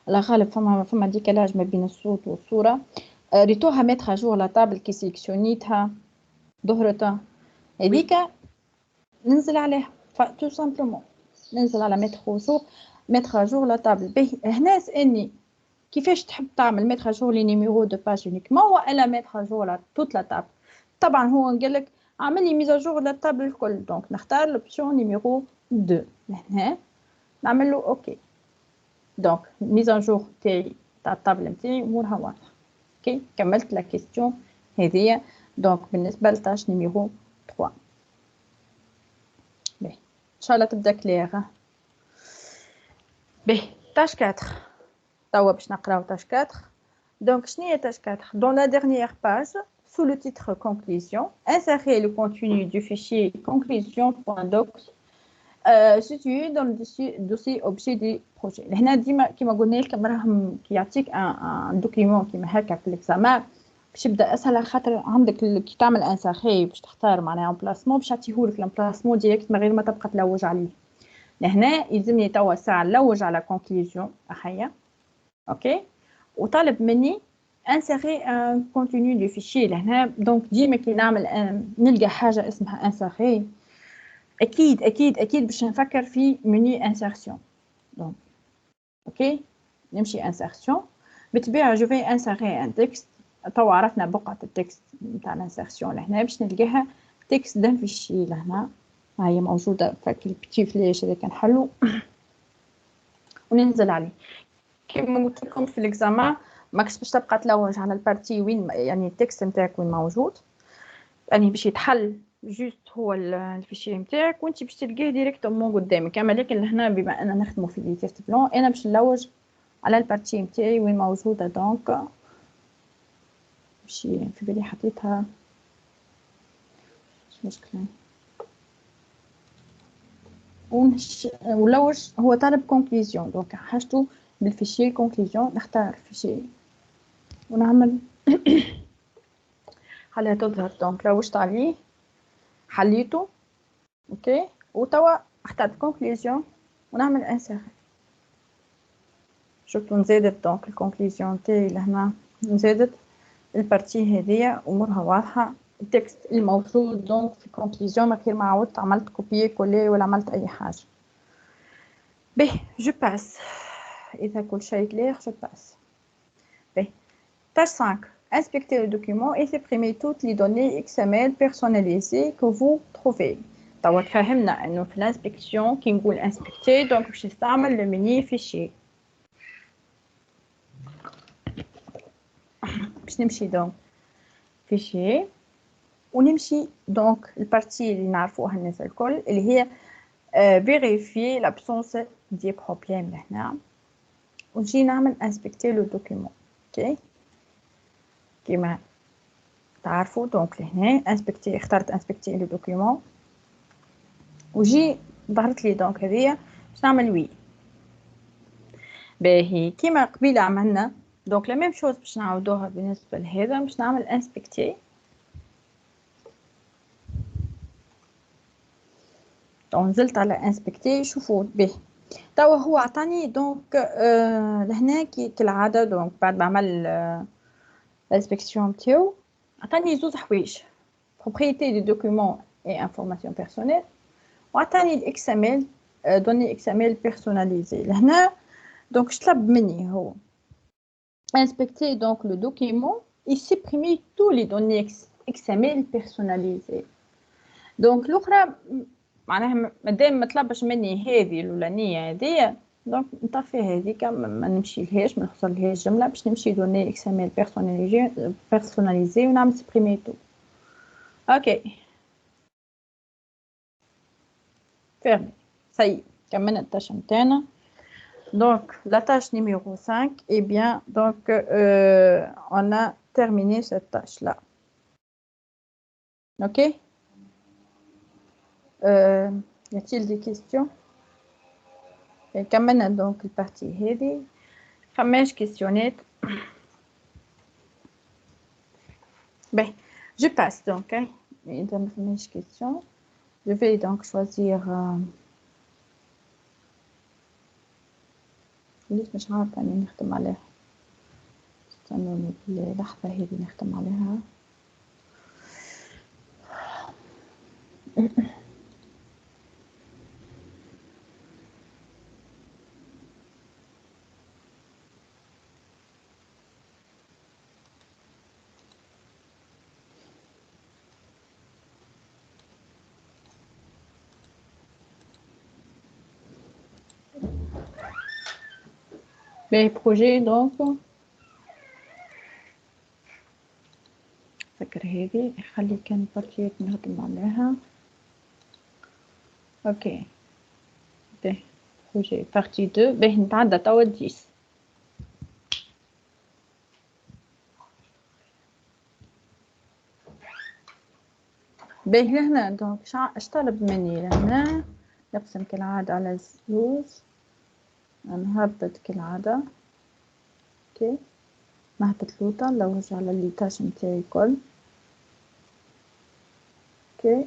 على غالب فما ديكالاج ما بين الصوت والصورة. ريتوها متر جور لا طابل كي سيليكسيونيتها ظهرتها هذيك ننزل عليها تو سامبلومون، ننزل على متر جور لا طابل. باهي هنا سألني كيفاش تحب تعمل متر جور لي نيميرو دو باج يونيكمون ولا متر جور توت لا طابل. طبعا هو قال لك اعمل لي ميزا جور لا طابل الكل، دونك نختار لوبسيون نيميرو 2 هنا نعمل له اوكي. دونك ميزان جور تاعي تاع الطابل نتاعي امورها واضحه. اوكي كملت لا كيستيون هذيا. دونك بالنسبه لتاش نيميرو 3 باهي ان شاء الله تبدا كلير. باهي تاش 4 توا باش نقراو تاش 4. دونك شنو هي تاش 4؟ dans la dernière page sous le titre conclusion insérez le contenu du fichier conclusion.docs situé dans le dossier objet du projet. هنا ديما كيما قلنا لكم راهم كي يعطيك ان دوكيمون كيما هكا في الاكزامان باش يبدا اسهل، خاطر عندك كي تعمل انساخي باش تختار معناها امبلاسمون باش يعطيهولك الامبلاسمون ديريكت من غير ما تبقى تلوج عليه. لهنا يلزمني توا ساعه نلوج على كونكلوزيون احيا اوكي، وطالب مني انسيري ان كونتينيو دو فيشي. لهنا دونك ديما كي نعمل نلقى حاجه اسمها انسيري اكيد باش نفكر في منيو انسيرسيون. دونك اوكي نمشي انسيرسيون بالطبيعه جو في انسيري ان تكست. توا عرفنا بقعه التكست نتاع الانسيرسيون لهنا باش نلقاها تكست دان فيشي. لهنا هاي موجوده فك البيتي فلاش هذا كنحلو وننزل عليه. كيما قلت لكم في الاكزامان ماكش باش تبقى تلوج على البارتي وين يعني التكست نتاعك وين موجود، يعني باش يتحل جوست هو الفيشي نتاعك وانت باش تلقيه ديريكتومون قدامك. اما لكن لهنا بما اننا نخدموا في لي تيست بلون انا باش نلوج على البارتي نتاعي وين موجوده. دونك باش في بالي حطيتها مش مشكله ولوج. هو طالب كونكلوزيون دونك حاجته بالفيشي كونكلوزيون نختار فيشي ونعمل خليها تظهر. دونك لوجت عليه حليته اوكي وتوا اخترت كونكلوزيون ونعمل انسير. شفتوا نزيدت دونك الكونكلوزيون تاعي لهنا نزيدت البارتي هذيا امورها واضحه. التكست الموجود دونك في الكونكلوزيون من غير ما عاودت عملت كوبي كولي ولا عملت اي حاجه. به جو باس اذا كل شيء كلير جو باس. به tâche 5 inspectez le document et supprimez toutes les données XML personnalisées que vous trouvez. توا تفهمنا انه في الانسبكسيون كي نقول انسبكتي دونك باش نستعمل لو مني فيشي. باش نمشي دونك فيشي ونمشي دونك البارتي اللي نعرفوها الناس الكل اللي هي فيريفي لابسونس دي بروبليم لهنا ونجي نعمل انسبكتي لو دوكيمون اوكي كيما تعرفوا. دونك لهنا انسبكتي اخترت انسبكتي لو دوكيمون وجي ظهرت لي دونك هذيا باش نعمل وي. باهي كيما قبيله عملنا دونك لا ميم شوز باش نعاودوها بالنسبه لهذا باش نعمل انسبكتي. دونك نزلت على انسبكتي شوفوا به توا هو عطاني دونك لهنا كالعاده. دونك بعد ما عمل الانسبكسيون تاعو عطاني زوز حوايج propriété du document et information personnelle وعطاني الاكس ام ال دوني اكس ام ال بيرسوناليزي. لهنا Donc, je طلب مني هو inspecter donc le document et supprimer tous les données XML personnalisées. Donc, l'autre, معناها مادام ما طلبش مني هذه الاولانيه هذه دونك نطفي هذيك ما نمشيلهاش ما نخسرلهاش جمله باش نمشي دوني اكس ام ال بيرسوناليزي ونعمل سبريمي تو. اوكي فيرمي سي كملنا التاش نتاعنا. Donc la tâche numéro 5, eh bien donc on a terminé cette tâche là. Ok, y a-t-il des questions? كملنا donc البارتي هذه 5 questionnaires. Ben, je passe donc. Hein. Dans mes questions, je vais donc choisir. ليش مش عارفة إني نختم عليها. استنوني باللحظة هذه نختم عليها. Ben, projet donc. فكر هذه خلي كان بارتيات نخدم عليها. اوكي ده بروجي بارتي 2 باش نتعدى توا 10. باهي لهنا دونك اش طلب مني لهنا نقسم كالعادة على زوز نهبط كالعادة. اوكي نهبط لوطة نلوج على اللي تاش نتاعي الكل. اوكي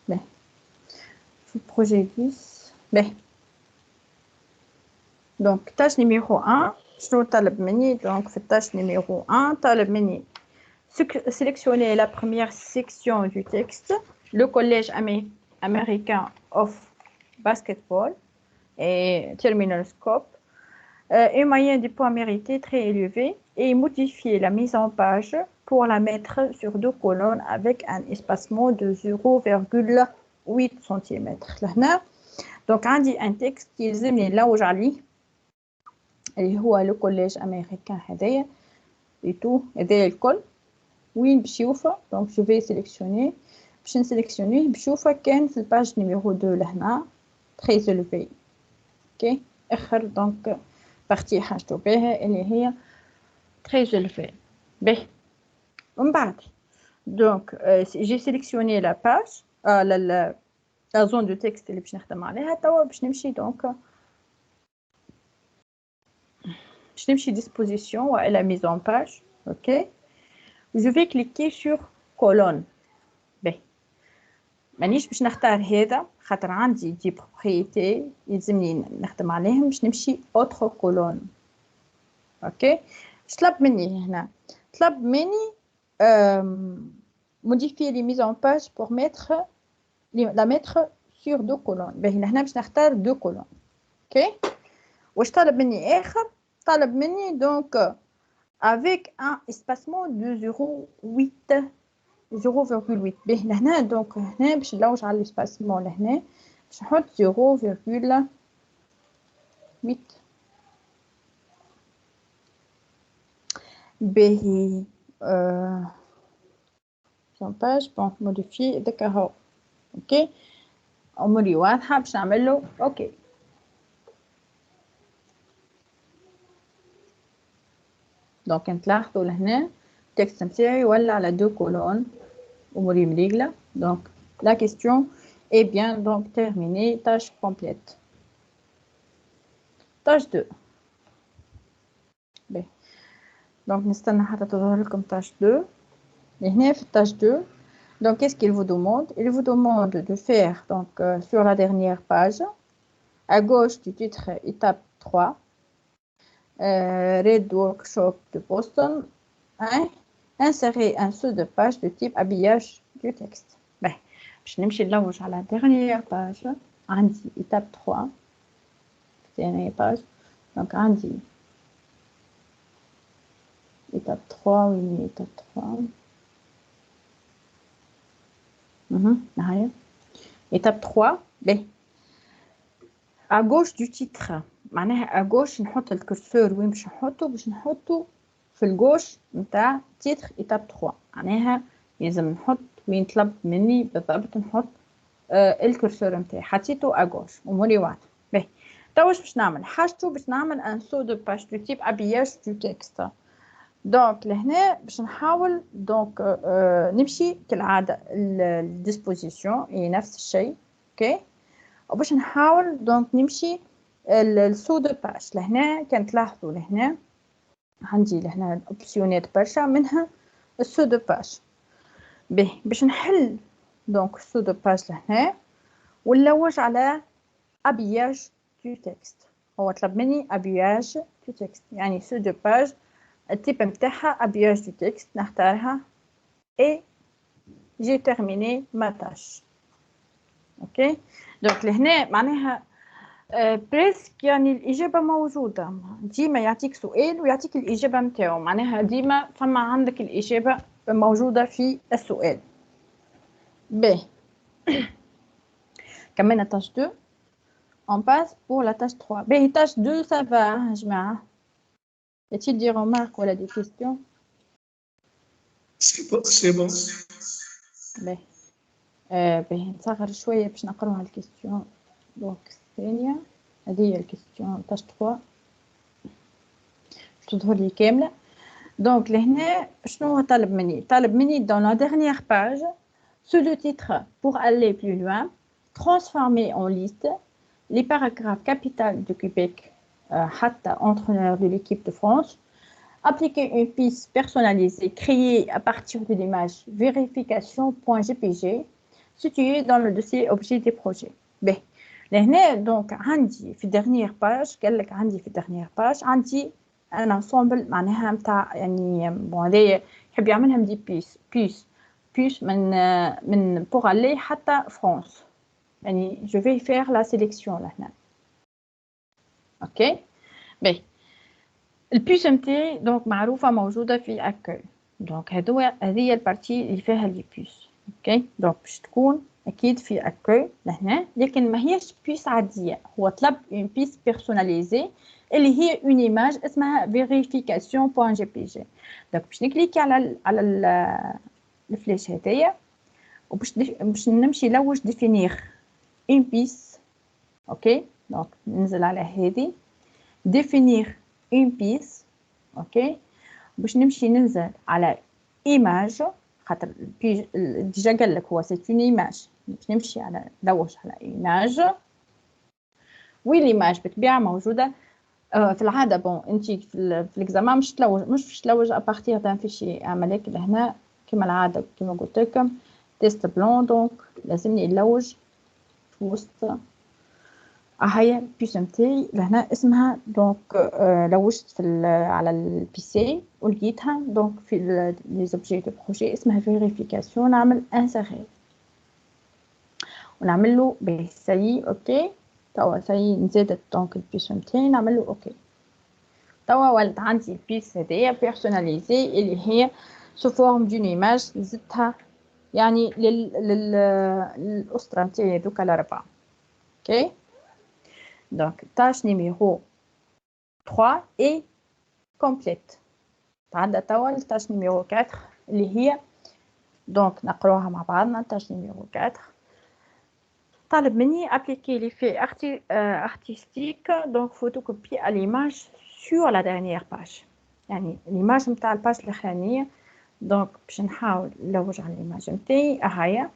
باهي في بروجي 10 باهي دونك تاش نيميرو 1 شنو طلب مني دونك في التاش نيميرو 1 طلب مني sélectionner la première section du texte, le collège américain of basketball et terminal scope, un moyen de points mérités très élevé et modifier la mise en page pour la mettre sur 2 colonnes avec un espacement de 0,8 cm. Donc, on dit un texte qui est là aujourd'hui, et هو le collège américain هذايا et tout هذايا الكل. وين باش يوفى دونك جو في سيليكسيوني باش نسيليكسيونيه باش يوفى كان في الباج نيميرو 2 لهنا تري سولفي. اوكي اخر دونك بارتي حاجتو بها اللي هي تري سولفي به. ومن بعد دونك جي سيليكسيوني لا باج لا زون دو تكست اللي باش نخدم عليها توا باش نمشي دونك باش نمشي ديسبوزيسيون والا ميز اون باج. اوكي je vais cliquer sur colonne. باهي مانيش باش نختار هذا خاطر عندي دي بروبريتي يلزمني نخدم عليهم باش نمشي autre colonne. اوكي اش طلب مني هنا طلب مني modifier les mises en page pour la mettre sur 2 colonnes. باهي هنا باش نختار 2 colonnes. اوكي واش طلب مني اخر طلب مني دونك avec un espacement de 0,8 0,8 به لهنا دونك هنا باش نلوج على الاسباسمون لهنا باش نحط 0,8 باهي باج بون موديفي داك اهو. اوكي اموري واضحه باش نعمل له اوكي. دونك نتلاحظوا لهنا التكست نتاعي ولا على 2 colonnes اموري مريقله. دونك la question est bien donc terminée. Tâche complète. Tâche 2. باهي دونك نستنى حتى تظهر لكم tâche 2. هنا في tâche 2 donc qu'est-ce qu'il vous demande? Il vous demande de faire donc sur la dernière page à gauche du titre étape 3 Red Workshop de Boston, hein? Insérer un saut de page de type habillage du texte. Ben, je vais aller à la dernière page. عندي étape 3 ثانية page donc عندي étape 3 وين étape 3 هاي étape 3 باهي à gauche du titre معناها à gauche نحط الكرسور وين باش نحطه في الجوش نتاع تيتر étape 3 معناها لازم نحط وين طلب مني بالضبط نحط الكرسور نتاعي حطيته à gauche اموري واضحه باهي توا واش باش نعمل حاجته باش نعمل ان سو دو باج دو تيب ابياج دو تكست دونك لهنا باش نحاول دونك نمشي كالعاده الديسبوزيسيون هي نفس الشيء اوكي وباش نحاول دونك نمشي السو دو باج لهنا كان تلاحظوا لهنا عندي لهنا الاوبسيونات برشا منها السو دو باج باهي باش نحل دونك السو دو باج لهنا ونلوج على ابياج دو تكست هو طلب مني ابياج دو تكست يعني سو دو باج التيب نتاعها ابياج دو تكست نختارها اي جي تيرميني ما تاش اوكي دونك لهنا معناها بريسك يعني الإجابة موجودة ديما يعطيك سؤال ويعطيك الإجابة متاعو معناها ديما فما عندك الإجابة موجودة في السؤال باهي كملنا تاش 2 on passe pour la tâche 3 باهي tâche 2 ça va يا جماعة y a-t-il des remarques ولا des questions c'est bon باهي باهي نصغر شوية باش نقراوها الكيستيون دونك الثانية هذه هي الكيستيون تاش 3 تظهر لي كاملة دونك لهنا شنو طالب مني dans la dernière page sous le titre pour aller plus loin transformer en liste les paragraphes capitales de Québec حتى entraîneur de l'équipe de France appliquer une piste personnalisée créée à partir de l'image vérification.jpg située dans le dossier objet des projets. باهي لهنا دونك عندي في dernière page قال لك عندي في dernière page عندي ان انسامبل معناها نتاع يعني بون هذايا يحب يعملها من دي بيس من بوغ الي حتى فرنسا يعني جو في فير لا سيليكسيون لهنا اوكي باهي البيس نتاعي دونك معروفه موجوده في اكوي دونك هذه البارتي اللي فيها لي بيس اوكي دونك باش تكون اكيد في اكوي لهنا لكن ما هيش بيس عاديه هو طلب اون بيس بيرسوناليزي اللي هي اون ايماج اسمها verification.jpg دونك باش نكليكي على الفلاش هذايا وباش نمشي نلوج ديفينير اون بيس اوكي دونك ننزل على هذه ديفينير اون بيس اوكي باش نمشي ننزل على ايماج خاطر ديجا قال لك هو سي اون ايماج باش نمشي على نلوج على ايماج والايماج بالطبيعه موجوده في العاده بون انت في الاكزامان مش تلوج ابارتيغ دان فيشي عملك لهنا كما العاده كما قلت لكم تيست بلون دونك لازمني نلوج في وسط هي بيس نتاعي لهنا اسمها دونك لوجت على البيسي ولقيتها دونك في لي زوبجي دو بروجي اسمها فيريفيكاسيون نعمل انسيري ونعمل له سي اوكي توا سي نزيدت دونك البيس نتاعي نعمل له اوكي توا ولات عندي البيس هذيا بيرسوناليزي اللي هي سو فورم دون ايماج زدتها يعني للاسره نتاعي هذوك الاربعه اوكي دونك tâche numéro 3 est complète تعدى توا التاش numéro 4 اللي هي دونك نقراوها مع بعضنا tâche numéro 4 طالب مني appliquer l'effet artistique donc photocopier à l'image sur la dernière page يعني l'image نتاع الباج الاخرانيه دونك باش نحاول نلوج على الإيماج نتاعي هيا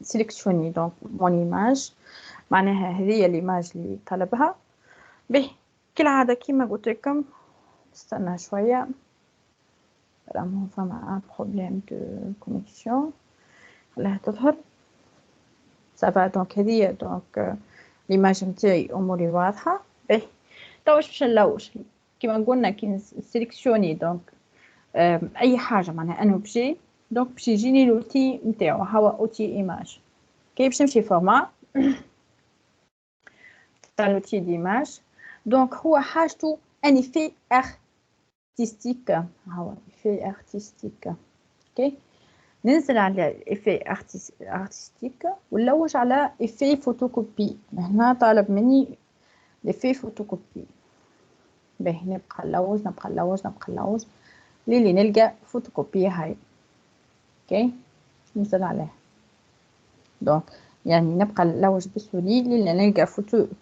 سيليكسيوني دونك مون ايماج معناها هذه الإيماج اللي طلبها به كالعادة كيما قلت لكم نستنى شوية راهم فما ان بروبليم دو كونيكسيون خليها تظهر سافا دونك هذه دونك الإيماج نتاعي اموري واضحة به توا واش باش نلوج كيما قلنا كي نسيليكسيوني دونك اي حاجة معناها ان اوبجي دونك باش يجيني لوتي نتاعو هو اوتي ايماج كي باش نمشي فورما تاع l'outil d'image. Donc هو حاجته ان effet artistique. هو effet artistique. اوكي ننزل على effet artistique ونلوج على effet photocopie. هنا طالب مني l'effet photocopie. باهي نبقى نلوج نبقى نلوج نبقى نلوج للي نلقى فوتوكوبي هاي. اوكي ننزل عليها. دونك يعني نبقى نلوج بالسولي للي نلقى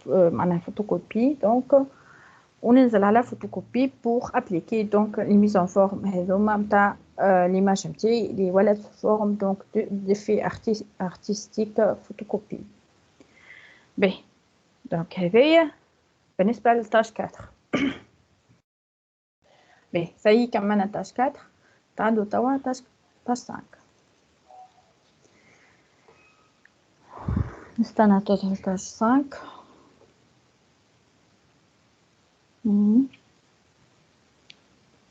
معناها فوتوكوبي. دونك وننزل على فوتوكوبي بور ابليكي دونك لي ميز ان فورم هذوما نتاع ليماج نتاعي اللي ولات في فورم دونك ديفي ارتستيك فوتوكوبي. باهي دونك هذايا بالنسبه للتاش 4. باهي سي كملنا تاش 4. تعالوا توا تاش 5. نستنى تظهر تاش 5.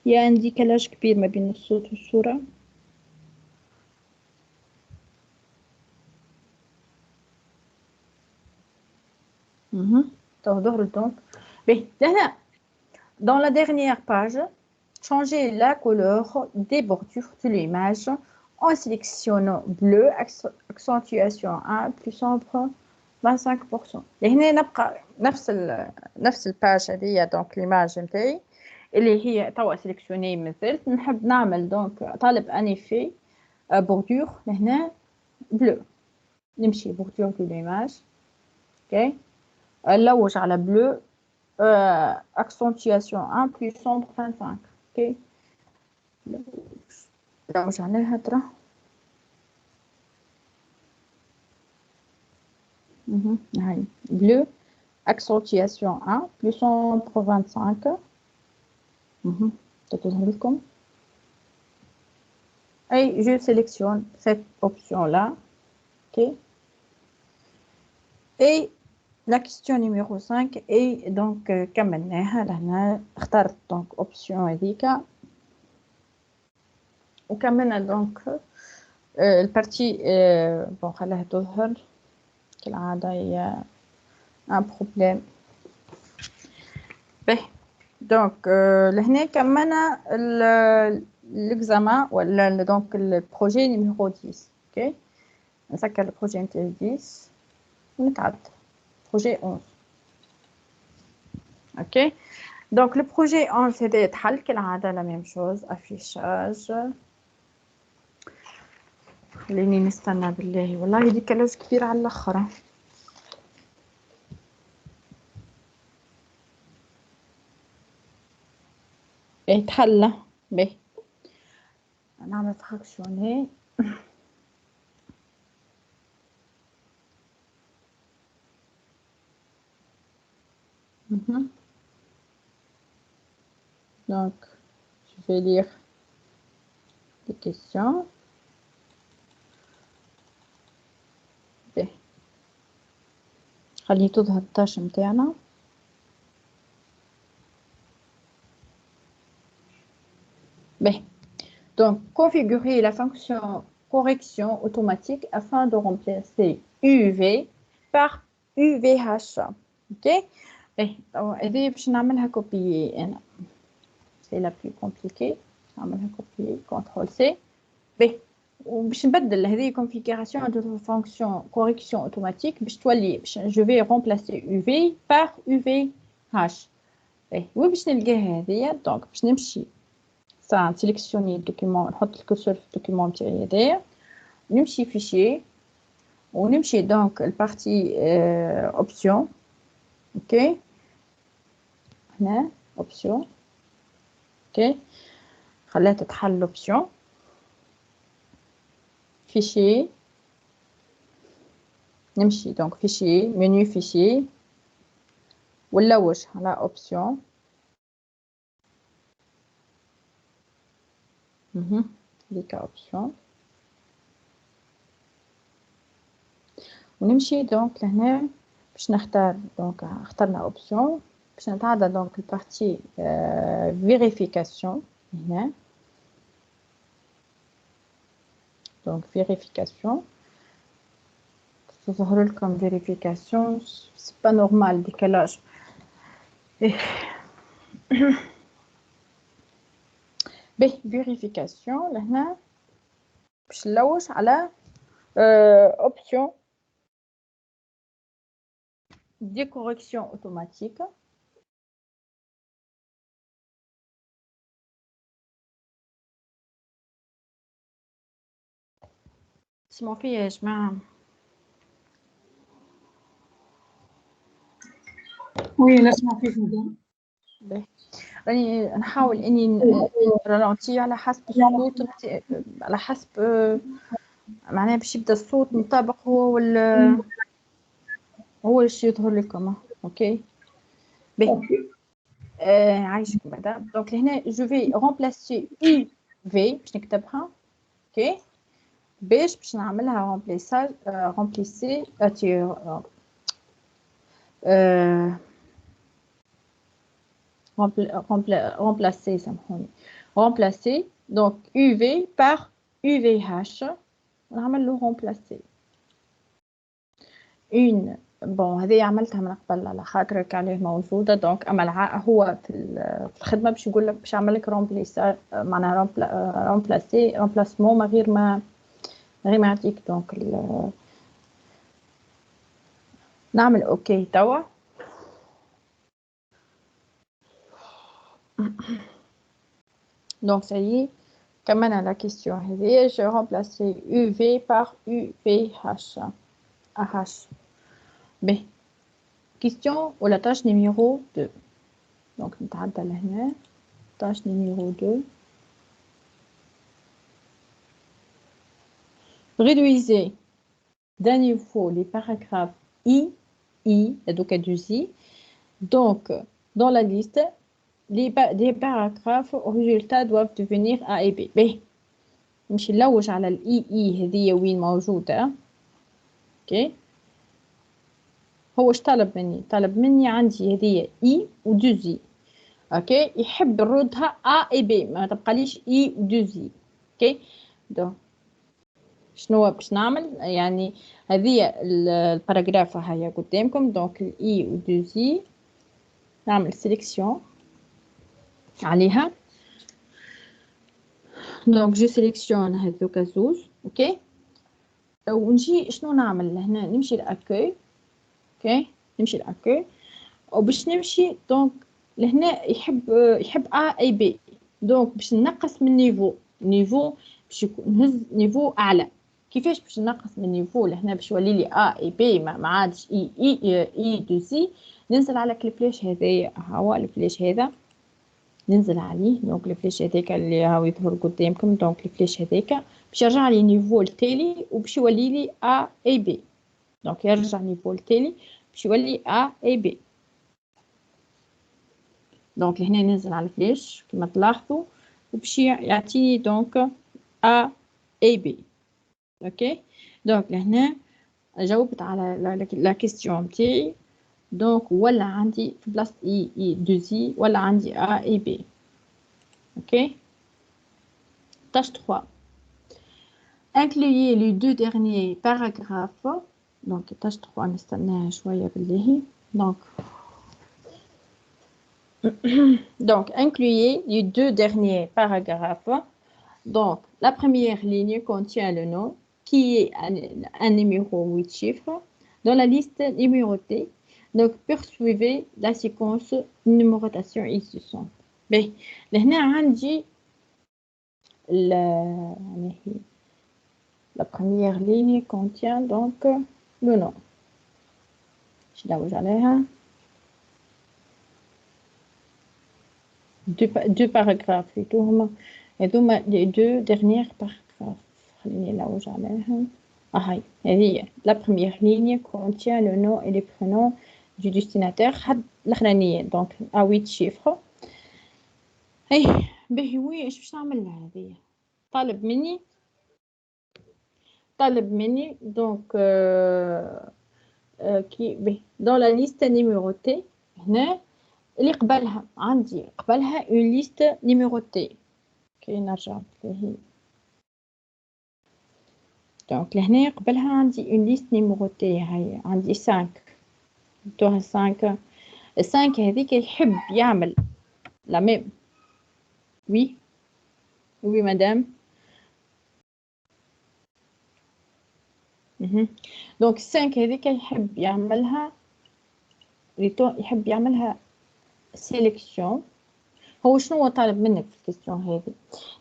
يا عندي كلاش كبير ما بين الصوت والصورة. تظهر donc. Mais là, dans la dernière page, changez la couleur des bordures de l'image en sélectionnant bleu, accentuation 1, plus sombre 25%. هنا نبقى نفس الباج هذه دونك ليماج نتاعي اللي هي توا سيليكسيوني مازالت نحب نعمل دونك طالب ان ايفي بوردور لهنا بلو نمشي بوردور دو ليماج. اوكي نلوج على بلو accentuation 1 plus sombre 25. اوكي نلوج عليها ترى هاي bleu accentuation 1 plus sombre 25. تظهر لكم. Et je sélectionne cette option là. Ok. Et la question numéro 5 est donc كملناها لهنا اخترت donc option هذيك وكملنا donc البارتي بون خليها تظهر كالعادة هي un problème. باهي دونك لهنا كملنا l'examen ولا دونك البروجي نيميرو 10. اوكي نسكر البروجي نتاعي 10 ونتعدى بروجي 11. اوكي دونك البروجي 11 هذا يتحل كالعادة لا ميم شوز افيشاج. خليني نستنى بالله والله هذيك كلاج كبير على الاخر. يتحلى به نعمل فراكسيوني. Donc je vais lire les questions. به خلي تظهر التاش متاعنا. به donc configurer la fonction correction automatique afin de remplacer UV par UVH. ok به هذه باش نعملها كوبيي انا سي لا بلو كومبليكي. نعملها كوبيي كنترول سي. به وباش نبدل هذه configuration de fonction correction automatique باش تولي je vais remplacer UV par UVH. به وين باش نلقاها هذه دونك باش نمشي سا نسيليكسيوني الدوكيمون نحط الكرسور في الدوكيمون تاعي هذايا نمشي فيشي ونمشي دونك البارتي اوبسيون. اوكي هنا اوبسيون. اوكي خليها تتحل اوبسيون فيشي نمشي دونك فيشي منيو فيشي ونلوج على اوبسيون. ديك اوبسيون ونمشي دونك لهنا باش نختار دونك اخترنا اوبسيون باش نتعدى دونك البارتي فيريفيكاسيون هنا دونك فيريفيكاسيون تظهر لكم vérification c'est pas normal décalage به vérification لهنا باش نلوج على option des corrections automatiques اسمعوا فيا يا جماعة وي نسمع فيك مدام. راني نحاول اني رالونتي على حسب الصوت على حسب معناها باش يبدا الصوت مطابق هو الشيء يظهر لكم اوكي باهي عايشكم بعدا دونك لهنا جو في رومبلاسي يو في باش نكتبها اوكي باش نعملها رومبليساج رومبليسي remplacer سامحوني remplacer donc UV par UVH نعمل له remplacer une بون هذه عملتها من قبل على خاطرك عليه موجوده دونك اما هو في الخدمه باش يقول لك باش يعمل لك رومبليساج معناها رومبلاسي رومبلاسمون من غير ما يعطيك دونك نعمل اوكي توا donc ça y est كمان la question هذه je remplacer UV par UVH AH B question ou la tâche numéro 2 donc نتعدى لهنا tâche numéro 2 réduisez d'un niveau les paragraphes I donc à 2I donc dans la liste des paragraphes au résultat doivent devenir A et B. B. نمشي نلوج على ال E هذه وين موجودة. اوكي. هو اش طلب مني عندي هذه E و 2Z. اوكي. يحب نردها A et B ما تبقاليش E و 2Z. اوكي. دونك شنو باش نعمل يعني هذه الباراجراف هيا قدامكم دونك ال E و 2Z نعمل سيليكسيون عليها دونك جو سيليكسيون هذوك زوج اوكي ونجي شنو نعمل لهنا نمشي لاكوي اوكي نمشي لاكوي وباش نمشي دونك لهنا يحب ا اي بي دونك باش نقص من نيفو باش نهز نيفو اعلى كيفاش باش نقص من نيفو لهنا باش يولي لي ا اي بي ما عادش اي دو سي ننزل على الفلاش هذايا هو الفلاش هذا ننزل عليه دونك الفلاش هذاك اللي هاو يظهر قدامكم دونك الفلاش هذاك باش يرجع لي نيفو التالي وباش يولي لي ا اي بي دونك يرجع نيفو التالي باش يولي ا اي بي دونك لهنا ننزل على الفلاش كما تلاحظوا وباش يعطيني دونك ا اي بي اوكي دونك لهنا جاوبت على لا كيستيون تاعي دونك ولا عندي في بلاصه اي 2 زي ولا عندي ا اي بي اوكي tâche 3 incluez les deux derniers paragraphes donc tâche 3 نستناها شويه بالله donc incluez les deux derniers paragraphes donc la première ligne contient le nom qui est un numéro 8 chiffres dans la liste numérotée. Donc, poursuivez la séquence numérotation existante. Bien, لهنا عندي la première ligne contient donc le nom. Je vais عليها deux paragraphes plutôt هما les deux derniers paragraphes. خليني نلوج عليها. هاي هذه la première ligne contient le nom et les prénoms du destinataire حد الاخرانيه دونك ا 8 شيفر هي باهي وي ايش باش نعمل لها هذه طالب مني دونك كي باهي دون لا ليست نيميروتي هنا اللي قبلها عندي قبلها اون ليست نيميروتي كي نرجع هي دونك لهنا قبلها عندي اون ليست نيميروتي، هاي عندي 5 دوها 5. ال5 هذيك يحب يعمل لا ميم. وي وي مدام. دونك ال5 هذيك يحب يعملها سيليكسيون. هو شنو هو طالب منك في الكيستيون هذه؟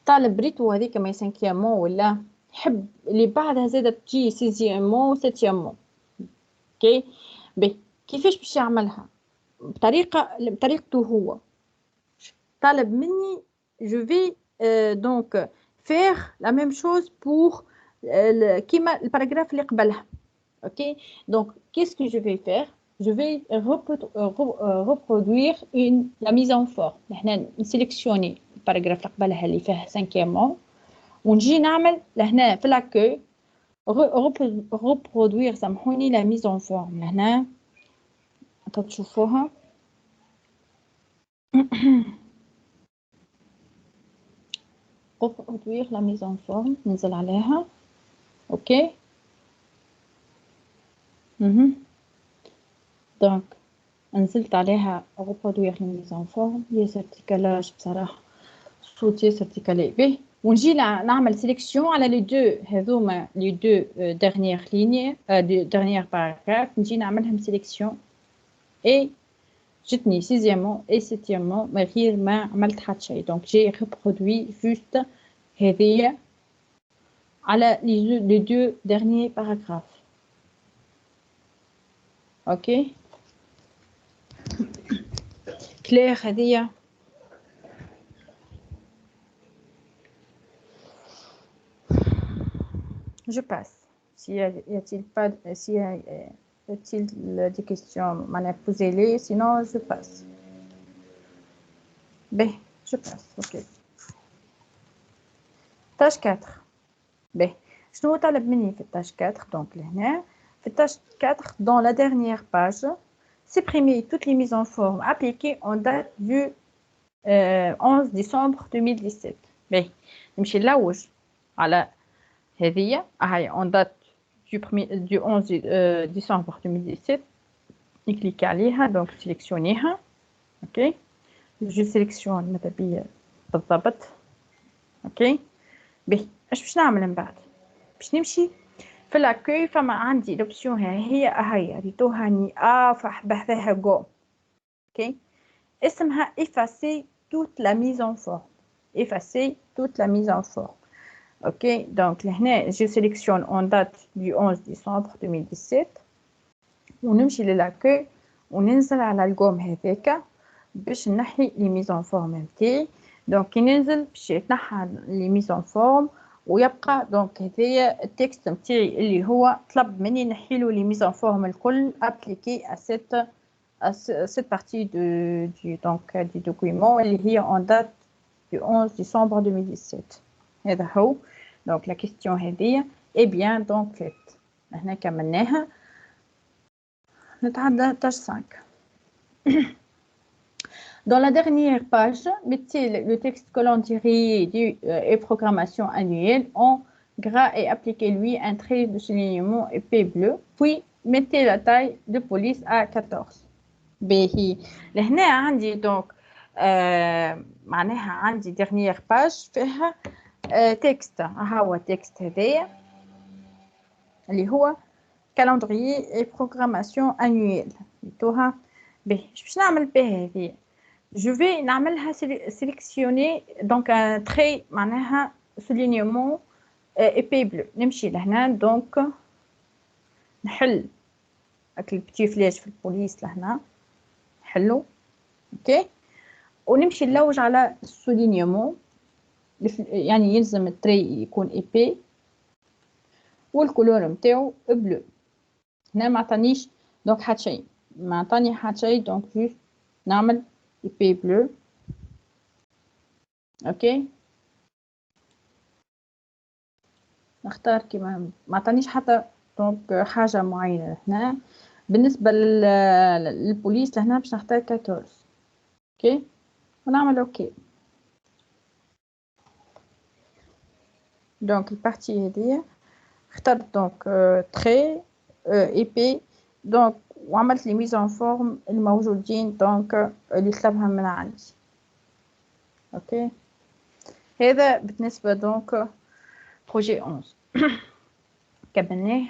طالب ريتو هذيك ما سانكيامون ولا يحب اللي بعدها زاده تجي سيزيامون سيتيامون. اوكي بي كيفاش باش يعملها؟ بطريقته هو. طالب مني جو في دونك فير لا ميم شوز بور كيما الباراجراف اللي قبلها. اوكي دونك qu'est-ce que je vais faire? Je vais reproduire la mise en forme. نحن نسيليكسيوني الباراجراف اللي قبلها اللي فيه 5 ونجي نعمل لهنا في لاكو reproduire سامحوني la mise en forme. لهنا تشوفوها reproduire la mise en forme. ننزل عليها. اوكي دونك نزلت عليها reproduire la mise en forme. ياسر ديكالاج بصراحة، الصوت ياسر ديكالي به. ونجي نعمل سيليكسيون على لي دو هذوما لي دو ديرنيير ليني ديرنيير باراغراف، نجي نعملهم سيليكسيون اي جتني سيزيامون اي سيتيامون من غير ما عملت حتى شيء. دونك جي ريبرودوي جوست هذيا على لي دو ديرنيير باراغراف. اوكي كلير هذيا. Je passe. S'il y a-t-il pas, s'il y a-t-il des questions, posez-les. Sinon, je passe. B, je passe. Ok. Tâche 4. B. Je nous talab mini fait tâche 4. Donc, là, fait tâche 4 dans la dernière page. Supprimer toutes les mises en forme appliquées en date du 11 décembre 2017. B. نمشي نلوج على هذه هاي اون دات دو 11 ديسمبر 2017. نكليكي عليها دونك سيليكسيونيها. اوكي جو سيليكسيون ماذا بيا بالضبط. اوكي باهي اش باش نعمل من بعد؟ باش نمشي في لاكوي، فما عندي لوبسيون هي ريتوها بحثها جو. اوكي اسمها effacer toute la mise en forme. effacer toute la mise en forme. Ok, donc là, je sélectionne en date du 11 décembre 2017. ونمشي للاكوي وننزل على الجوم هذاك باش نحي لي ميزون فورم نتاعي. دونك كي ننزل باش يتنحى لي ميزون فورم ويبقى دونك هذايا التكست نتاعي اللي هو طلب مني نحيلو لي ميزون فورم الكل ابليكي ا cette partie du document اللي هي en date du 11 décembre 2017. هذا هو. Donc la question هذه est bien donc faite. هنا كملناها. نتعدى tâche 5. Dans la dernière page, mettez le texte calendrier et programmation annuelle en gras et appliquez-lui un trait de soulignement épais bleu. Puis mettez la taille de police à 14. باهي لهنا عندي دونك معناها عندي dernière page فيها تكست. ها هو التكست هذايا اللي هو calendrier et programmation annuelle. لقيتوها باهي. باش نعمل بها هذه؟ جو في نعملها سيليكسيوني دونك ان تري معناها سولينيومون ايبي بلو. نمشي لهنا دونك نحل هاك البتي فلاش في البوليس لهنا نحلو. اوكي ونمشي نلوج على السولينيومون يعني يلزم التري يكون ايبي والكولور نتاعو بلو. هنا ما عطانيش دونك حتى شيء، ما عطاني حتى شيء دونك جوست نعمل ايبي بلو. اوكي نختار كيما ما عطانيش حتى دونك حاجه معينه. هنا بالنسبه للبوليس لهنا باش نختار 14. اوكي ونعمل اوكي. دونك البارتي هذه اخترت دونك تري ايبي دونك وعملت لي ميزه فورم الموجودين دونك اللي طلبها من عندي. اوكي هذا بالنسبه دونك بروجي 11. كملناه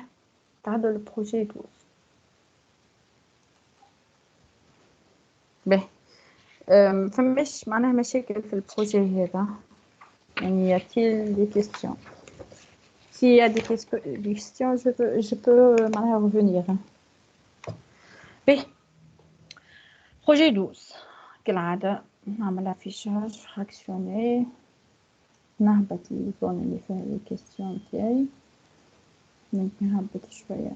تعدوا البروجي 12. باهي فماش معناها مشاكل في البروجي هذا يعني ياتيل دي كيستيون. S'il y a des questions, je peux revenir. Projet 12. كالعادة نعمل affichage fractionné. نهبط الزون اللي فيها لي كيستيون تاعي. نهبط شوية.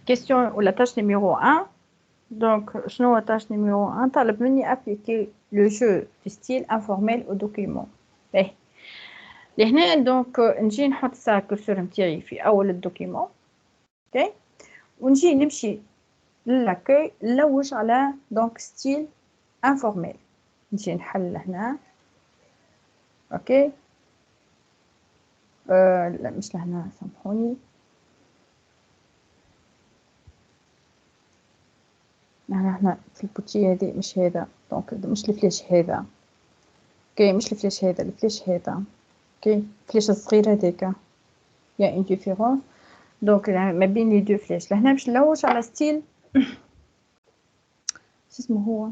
question ولا tâche numéro 1. Donc, شنو هو tâche numéro 1 طالب مني appliquer le jeu de style informel au document. لهنا دونك نجي نحط سا كرسور نتاعي في اول الدوكيمون. اوكي ونجي نمشي للاكوي نلوج على دونك ستيل انفورميل. نجي نحل هنا. اوكي لا مش لهنا سامحوني. هنا في البوتيه هذه مش هذا دونك مش الفلاش هذا. اوكي مش الفلاش هذا الفلاش هذا. اوكي الفلاش الصغير هذاك يا ان ديفيرونس دونك ما بين لي دو فلاش. لهنا باش نلوج على ستيل شو اسمه هو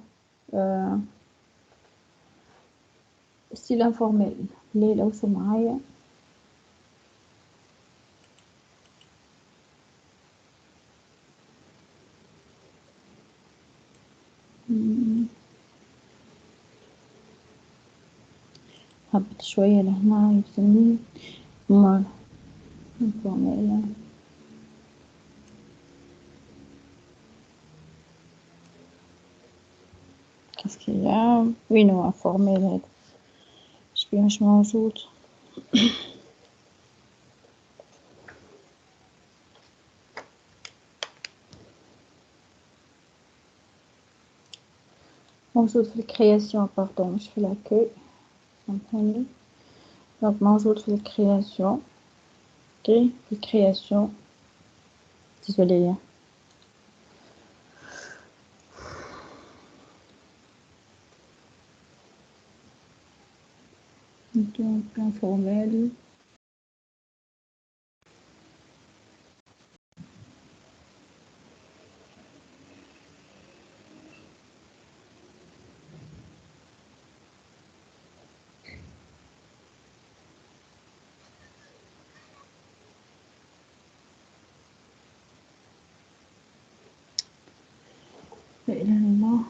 ستيل انفورميل. ليه لوثوا معايا هبط شوية لهنا يسميه مار انفورميل. كاسكيا وينو انفورميل هذا شبيه مش موجود. موجود في الكرياسيون باردون مش في لاكوي سامحوني. دونك موجود في الكرياسيون. اوكي في الكرياسيون ديزولي. دونك انفورميل لا اله الا الله.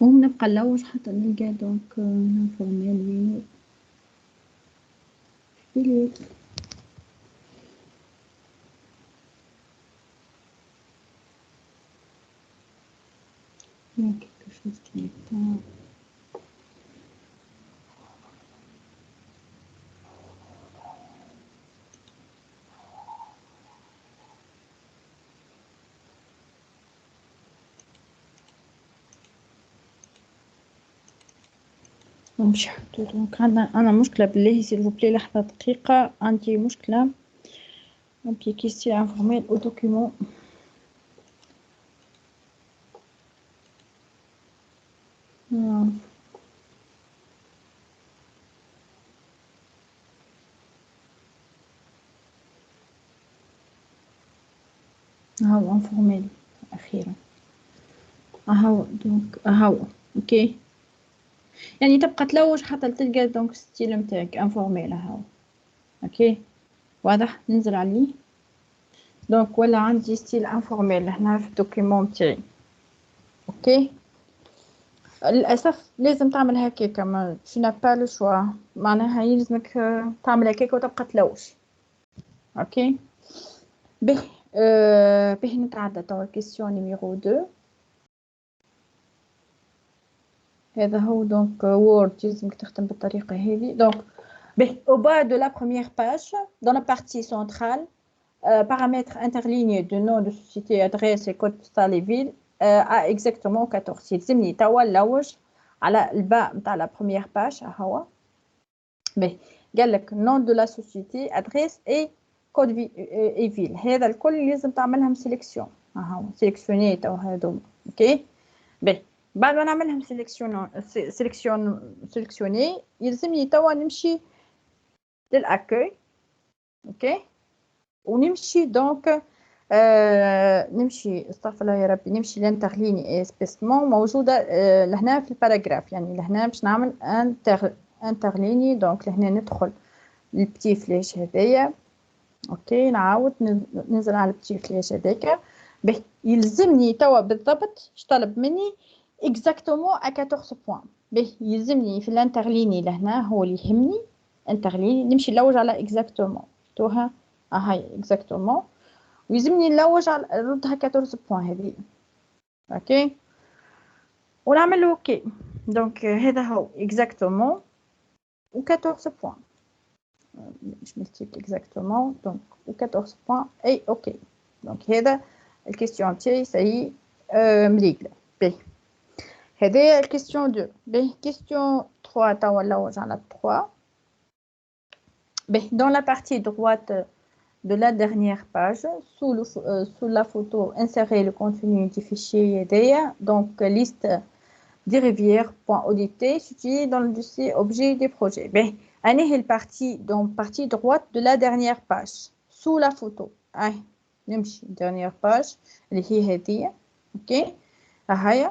المهم نبقى نلوج حتى نلقى دونك انفورميل وينو فيليت. Il y a quelque chose qui n'est pas. مش حطو دونك أنا مشكلة بالله سيلفوبلي لحظة دقيقة عندي مشكلة. ابليكي ستيل انفورميل او دوكيمون. هاو انفورميل أخيرا. هاو دونك هاو اوكي يعني تبقى تلوج حتى تلقى دونك ستيل متاعك انفورميل. هاو اوكي واضح. ننزل عليه دونك ولا عندي ستيل انفورميل هنا في الدوكيمون متاعي. اوكي للاسف لازم تعمل هكاك ما tu n'as pas le choix معناها يلزمك تعمل هكاك وتبقى تلوج. اوكي به به نتعدى توا كيسيون نيميرو 2. هذا هو دونك وورد يلزمك تختم بالطريقه هذه. دونك به au bas de la première page dans la partie centrale paramètres interligne de nom de société adresse et code postal et ville exactement 14 يلزمني توا نلوج على الباء نتاع لا بروميير باج هو باهي قال لك نون دو لا سوسيتي ادريس اي كود اي فيل هذا الكل لازم تعملهم سيليكسيون هو سيليكسيوني تو هذوما اوكي باهي بعد ما نعملهم سيليكسيوني يلزمني توا نمشي للاكوي اوكي ونمشي دونك نمشي استغفر الله يا ربي نمشي لانترليني اسبيسمون موجوده لهنا في الباراجراف يعني لهنا باش نعمل انترليني دونك لهنا ندخل البتي فلاش هذايا اوكي نعاود ننزل على البتي فلاش هذاك باهي يلزمني توا بالضبط اش طلب مني اكزاكتومون 14 بوان باهي يلزمني في الانترليني لهنا هو اللي يهمني انترليني نمشي نلوج على اكزاكتومون توها هاي اكزاكتومون ويلزمني نلوج على ردها 14 بوان هذه اوكي ونعمل له اوكي دونك هذا هو اكزاكتومون و 14 بوان مش ملتيك اكزاكتومون دونك و 14 بوان اي اوكي دونك هذا الكيستيون تاعي سي مريقله باهي هذه الكيستيون 2 باهي كيستيون 3 توا نلوج على 3 باهي dans la partie droite de la dernière page, sous la photo, insérer le contenu du fichier IDEA, donc liste des rivières.odt située dans le dossier objet des projets. Ben, est partie droite de la dernière page, sous la photo. dernière page, اللي هي هذه, ok. هاي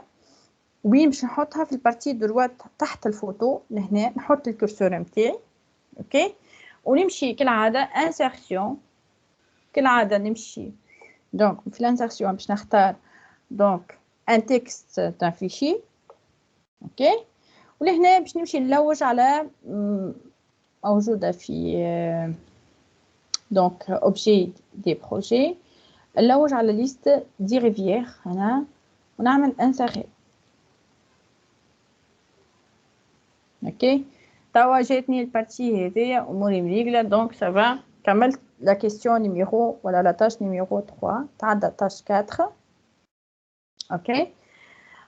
وين باش نحطها في البارتي دروات تحت الفوتو لهنا نحط الكرسور نتاعي اوكي ونمشي كالعاده انسيرسيون كالعاده نمشي دونك في الانسيرسيون باش نختار دونك ان تكست تاع فيشي اوكي ولهنا باش نمشي نلوج على موجوده في دونك اوبجي دي بروجي نلوج على ليست دي ريفيير هنا ونعمل انسيري اوكي توا جاتني البارتي هذيا اموري مريقله دونك سافا كملت لا كيسيون نيميرو ولا لا تاش نيميرو 3 تعدى تاش 4 ok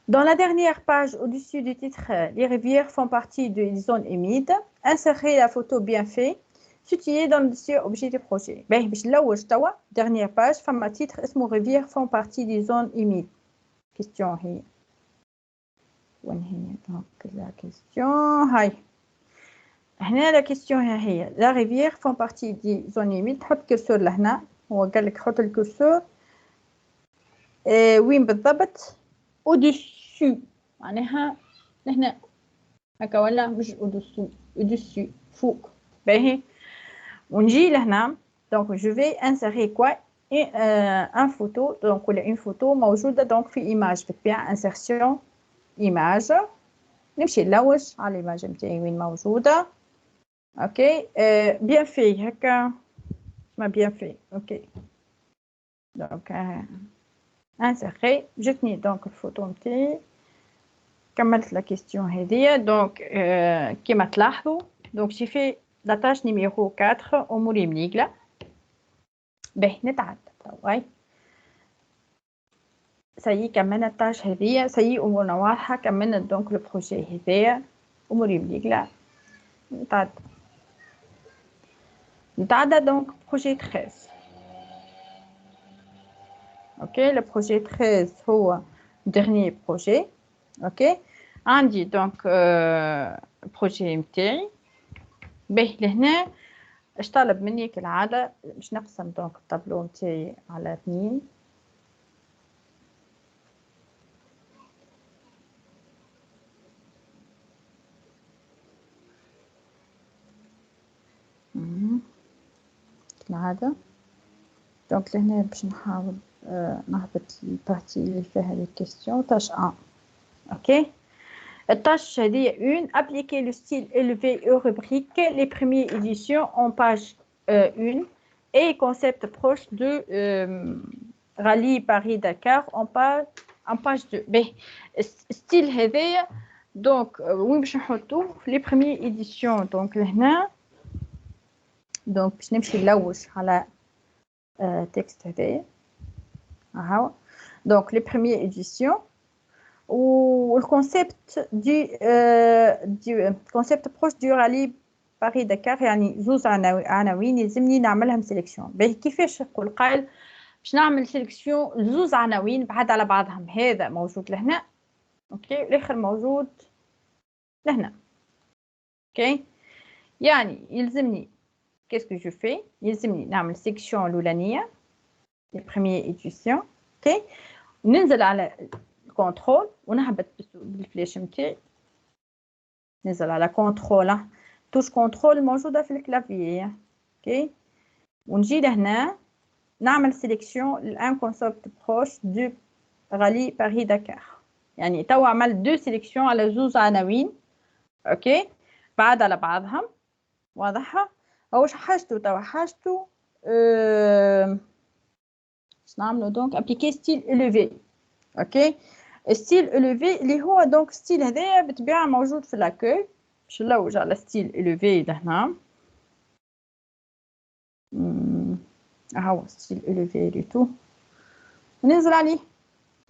dans la dernière page au-dessus du titre les rivières font partie de zones humides insérez la photo bien fait située dans le dossier objet du projet باهي باش نلوج توا dernière page فما تيتر اسمه rivières font partie des zones humides question هي وين هي دونك لا كيسيون هاي هنا لا كيسيون هي لا ريفيير فون بارتي دي زون يميد تحط كرسور لهنا هو قال لك حط الكرسور وين بالضبط او ديسو معناها لهنا هكا ولا مش او ديسو فوق باهي ونجي لهنا دونك جو في انسيري كوا ان فوتو دونك ولا اون فوتو موجوده دونك في ايماج بالطبيعه انسيرسيون ايماج نمشي نلوج على الايماج نتاعي وين موجوده اوكي بيان في هكا ما بيان في اوكي دونك انسيري جاتني دونك الفوتو نتاعي كملت لا كيستيون هذيا دونك كيما تلاحظوا دونك جي في لا تاش نيميرو 4 اموري منيقله باهي نتعدى توا سي كملنا التاش هذيا سي امورنا واضحه كملنا دونك لو بروجي هذايا اموري منيقله نتعدى دونك بروجي 13 اوكي لو بروجي 13 هو dernier بروجي اوكي عندي دونك البروجي نتاعي باهي لهنا اش طلب مني كالعاده باش نقسم دونك الطابلو نتاعي على 2 كالعاده دونك لهنا باش نحاول نهبط البارتي اللي فيها لي كيستيون تاش 1 اوكي التاش هذه une appliquer le style élevé aux rubriques les premières éditions en page 1 et concept proche de rallye Paris-Dakar en page 2 باهي ستيل هذايا دونك وين باش نحطوه لي premières éditions دونك لهنا دونك باش نمشي نلوج على تكست هذايا هاو Donc, les premières éditions. Le concept proche du rallye Paris-Dakar, يعني زوز عناوين يلزمني نعملهم سيليكسيون. باهي كيفاش يقول قائل باش نعمل سيليكسيون لزوز عناوين بعاد على بعضهم، هذا موجود لهنا اوكي، الاخر موجود لهنا اوكي. يعني يلزمني كيسكو جو في، يلزمني نعمل سيكسيون الاولانيه لي بروميير ايديسيون اوكي، ننزل على الكونترول ونهبط بالفلاش نتاعي، ننزل على كونترول، توش كونترول موجوده في الكلافيي اوكي، ونجي لهنا نعمل سيليكسيون لان كونسيبت بروش دو رالي باري داكار. يعني توا عملت دو سيليكسيون على زوز عناوين اوكي بعد على بعضهم، واضحه. واش حاجته توا؟ حاجته باش نعملو دونك ابليكي ستيل اليفي اوكي. ستيل اليفي اللي هو دونك ستيل هذايا بالطبيعه موجود في لاكوي. باش نلوج على ستيل اليفي لهنا، هاو ستيل اليفي لي تو، وننزل عليه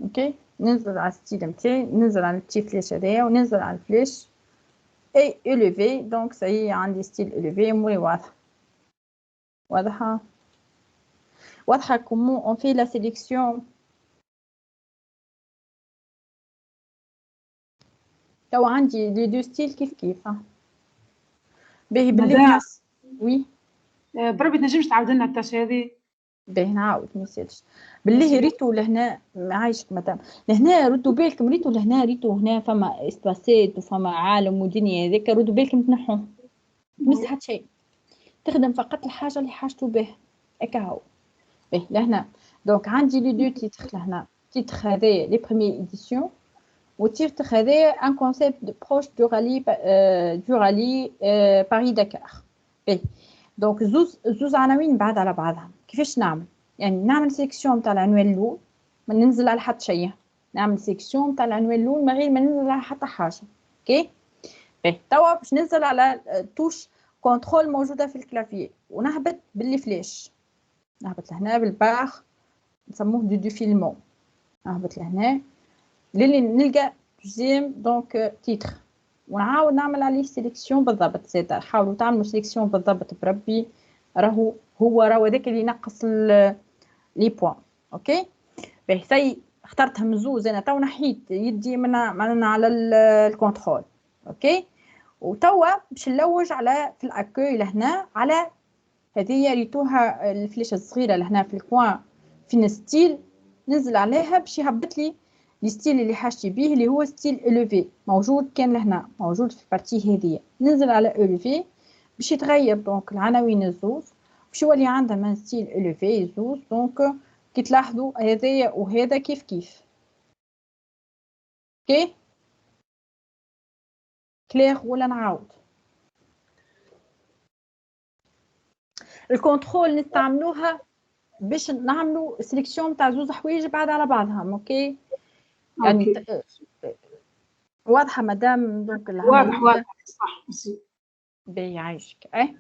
اوكي، ننزل على الستيل نتاعي، ننزل على التي فلاش هذايا وننزل على الفلاش اي اليفي. دونك سي عندي ستيل اليفي موري واضحه، واضحه واضحه. كومون اون في لا سيليكسيون. توا عندي لي دو ستيل كيف كيف. باهي باللي وي بربي تنجمش تعاود لنا التاش هذه؟ باهي نعاود ما يسالش بالله. ريتو لهنا عايشك مدام، لهنا ردوا بالكم، ريتو لهنا، ريتو هنا فما اسباسات وفما عالم ودنيا هذاك، ردوا بالكم تنحوه، تمس حتى شيء، تخدم فقط الحاجه اللي حاجته به هكا هو. باهي لهنا دونك عندي لي دو تيتر لهنا، تيتر هذايا لي بروميير ايديسيون، والتيتر هذايا ان كونسيبت بروش دو رالي باري داكار. باهي دونك زوز عناوين بعد على بعضها. كيفاش نعمل؟ يعني نعمل سيكسيون تاع العنوان الاول، ما ننزل على حتى شيء، نعمل سيكسيون تاع العنوان الاول من غير ما ننزل على حتى حاجه اوكي. باهي توا باش ننزل على توش كنترول موجوده في الكلافيي ونهبط باللي فلاش، نهبط لهنا بالباغ نسموه دو فيلمون، نهبط لهنا للي نلقى دوزيام دونك تيتر، ونعاود نعمل عليه سيليكسيون بالضبط. زاد حاولوا تعملوا سيليكسيون بالضبط بربي، راهو هذاك اللي ينقص لي بوان اوكي. باهي سي اخترتها من زوز، انا تو نحيت يدي من على الكونترول اوكي. وتوا باش نلوج على في الاكوي لهنا على هذه ريتوها الفلاشه الصغيره لهنا في الكوان فين ستيل، ننزل عليها باش يهبط لي الستيل اللي حاجتي بيه اللي هو ستيل اليفي، موجود كان لهنا، موجود في البارتي هذه. ننزل على اليفي باش يتغير دونك العناوين الزوز، باش يولي عندها من ستيل اليفي زوز. دونك كي تلاحظوا هذايا وهذا كيف كيف اوكي. كلير ولا نعاود؟ الكنترول نستعملوها باش نعملوا سيليكسيون تاع زوز حوايج بعد على بعضهم اوكي. يعني واضحه مدام؟ دونك واضح صح. باهي عايشك اي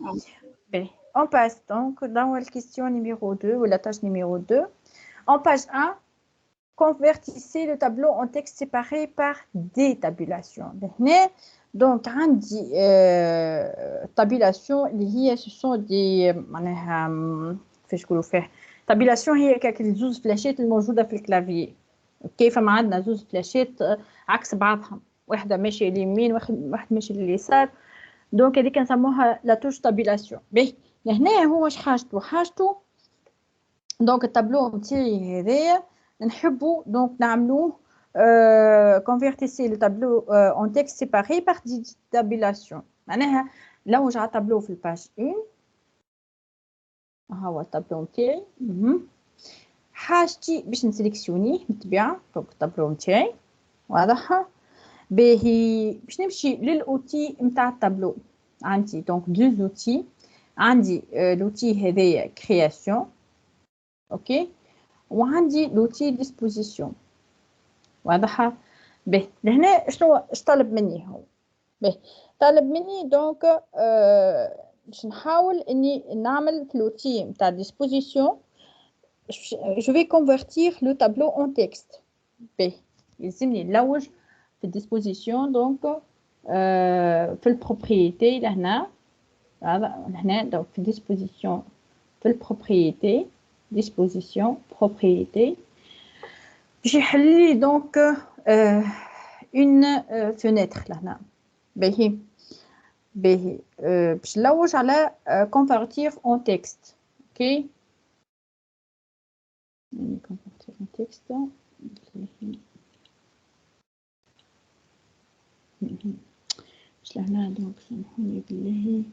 باهي. on passe donc dans la question numéro 2 ou la tâche numéro 2. En page 1, convertissez le tableau en texte séparé par détabulation. Donc عندي tabulation اللي هي ce sont des معناها كيفاش نقولوا فيه، tabulation هي كاك الزوز فلاشات الموجوده في الكلافيي كيف ما عندنا زوز فلاشات عكس بعضهم، واحده ماشيه لليمين واحد ماشي لليسار، دونك هذيك نسموها لا توش تابيلاسيون. باهي لهنا هو واش حاجته دونك التابلو نتاعي هذايا نحبوا دونك نعملوه كونفيرتيسي لو تابلو اون تكست سيباري بار ديتابيلاسيون. معناها لوج على التابلو في الباج 1، ها هو التابلو نتاعي. حاجتي باش نسيليكسيونيه بالطبيعه دونك التابلو نتاعي واضحه. باهي باش نمشي للاوتي نتاع التابلو، عندي دونك دو زوتي، عندي لوتي هذايا كرياسيون اوكي، وعندي لوتي ديسبوزيسيون واضحه. باهي لهنا شنو اش طلب مني هو؟ باهي طلب مني دونك باش نحاول اني نعمل في لوتي نتاع ديسبوزيسيون je vais convertir le tableau en texte. B. يلزمني نلوج في الديسبوزيسيون دونك في البروبريتي لهنا هنا دونك في الديسبوزيسيون في البروبريتي ديسبوزيسيون بروبريتي باش يحل لي دونك اون فينيتر لهنا باهي باش نلوج على convertir en texte. اوكي convertir en texte. مش لهنا دونك سامحوني بالله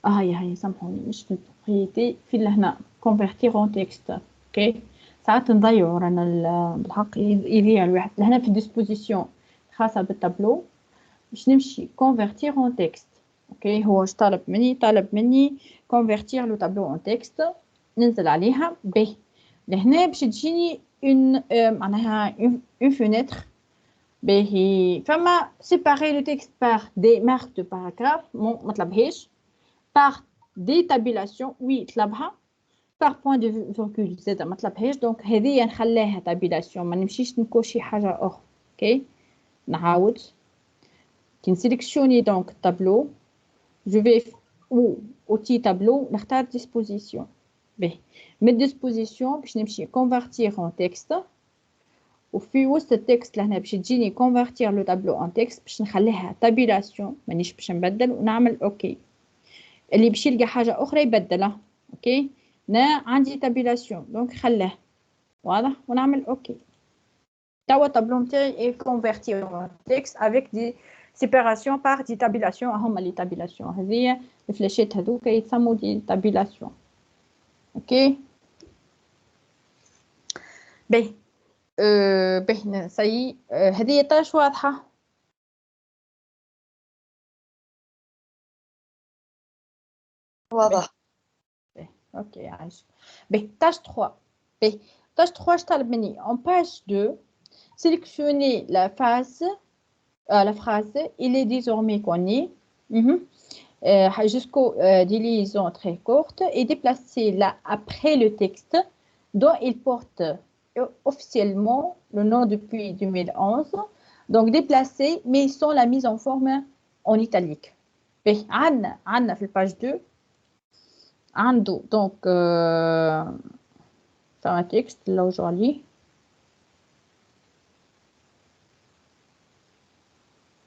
هاي سامحوني مش في البروبريتي في لهنا convertir en texte. اوكي ساعات نضيعوا رانا بالحق يضيع الواحد لهنا في الديسبوزيسيون خاصة بالتابلو باش نمشي convertir en texte. اوكي هو واش طالب مني convertir لو تابلو en texte ننزل عليها ب لهنا باش تجيني اون معناها اون فينيتر باهي فما séparer le texte par des marques de paragraphe ما طلبهاش par des tabulations oui طلبها par point de virgule زاد ما طلبهاش دونك هذه نخليها tabulation ما نمشيش نكوشي حاجة أخرى. اوكي نعاود كي نسيليكسيوني دونك التابلو جو في او اوتي تابلو نختار ديسبوزيسيون باهي من ديسبوزيسيون باش نمشي convertir en texte وفي وسط التكست لهنا باش تجيني convertir لو تابلو en texte باش نخليها tabulation مانيش باش نبدل ونعمل اوكي اللي باش يلقى حاجة أخرى يبدلها. اوكي نا عندي tabulation دونك خلاه واضح ونعمل اوكي توا التابلو نتاعي converti en texte avec des séparation par دي tabulation هما لي tabulation هذيا الفلاشات هذوك يتسموا دي tabulation. اوكي باهي باهي سي هذه طاش واضحة. واضح. اوكي عايش باهي tâche 3 باهي tâche 3 je طالب مني en page 2 sélectionner la phrase il est désormais connu jusqu'aux des liaisons très courtes et déplacer là après le texte dont il porte officiellement le nom depuis 2011 donc déplacer mais sans la mise en forme en italique. باهي عندنا في الباج 2 عنده دونك فما تكست نلوجو عليه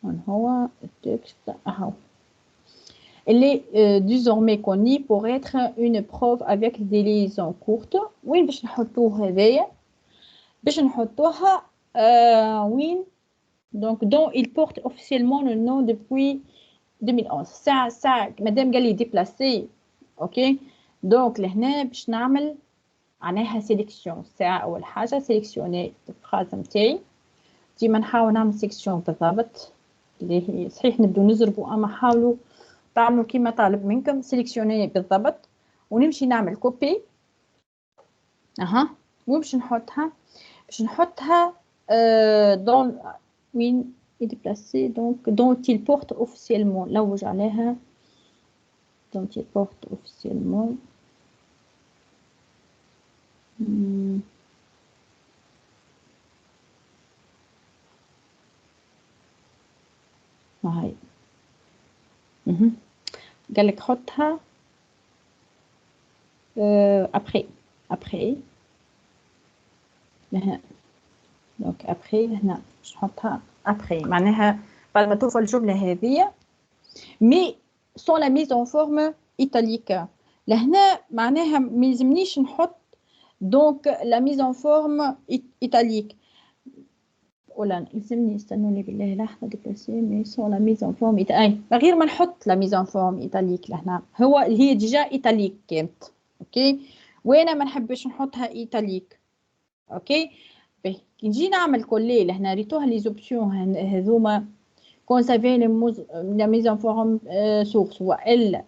وين هو التكست اهو اللي désormais connu pour être une preuve avec des liaisons courtes. وين باش نحطوه هذايا باش نحطوها وين donc dont il porte officiellement le nom depuis 2011 ساعة مادام قال لي déplacer. اوكي دونك لهنا باش نعمل معناها سيليكسيون ساعة أول حاجة سيليكسيوني الفراز نتاعي ديما نحاول نعمل سيليكسيون بالضبط اللي هي صحيح نبدو نزربو أما حاولوا تعملوا كيما طالب منكم سيليكسيوني بالضبط ونمشي نعمل كوبي وين باش نحطها دون وين يديبلاسي دونك دون il porte officiellement لوج عليها dont il porte officiellement هاي قال لك حطها après هنا دونك après هنا باش نحطها après معناها بعد ما توصل الجملة هذه مي sans la mise en forme italique. لهنا معناها ما يلزمنيش نحط دونك لا mise en forme italique ولا يلزمني استنوني بالله لحظة ديبلاسي مي sans la mise en forme italique غير ما نحط لا mise en forme italique لهنا هي ديجا italique كانت. اوكي وانا ما نحبش نحطها italique. اوكي باهي كي نجي نعمل كولي لهنا ريتوها لي زوبسيون هذوما conserver la mise en forme source وإلا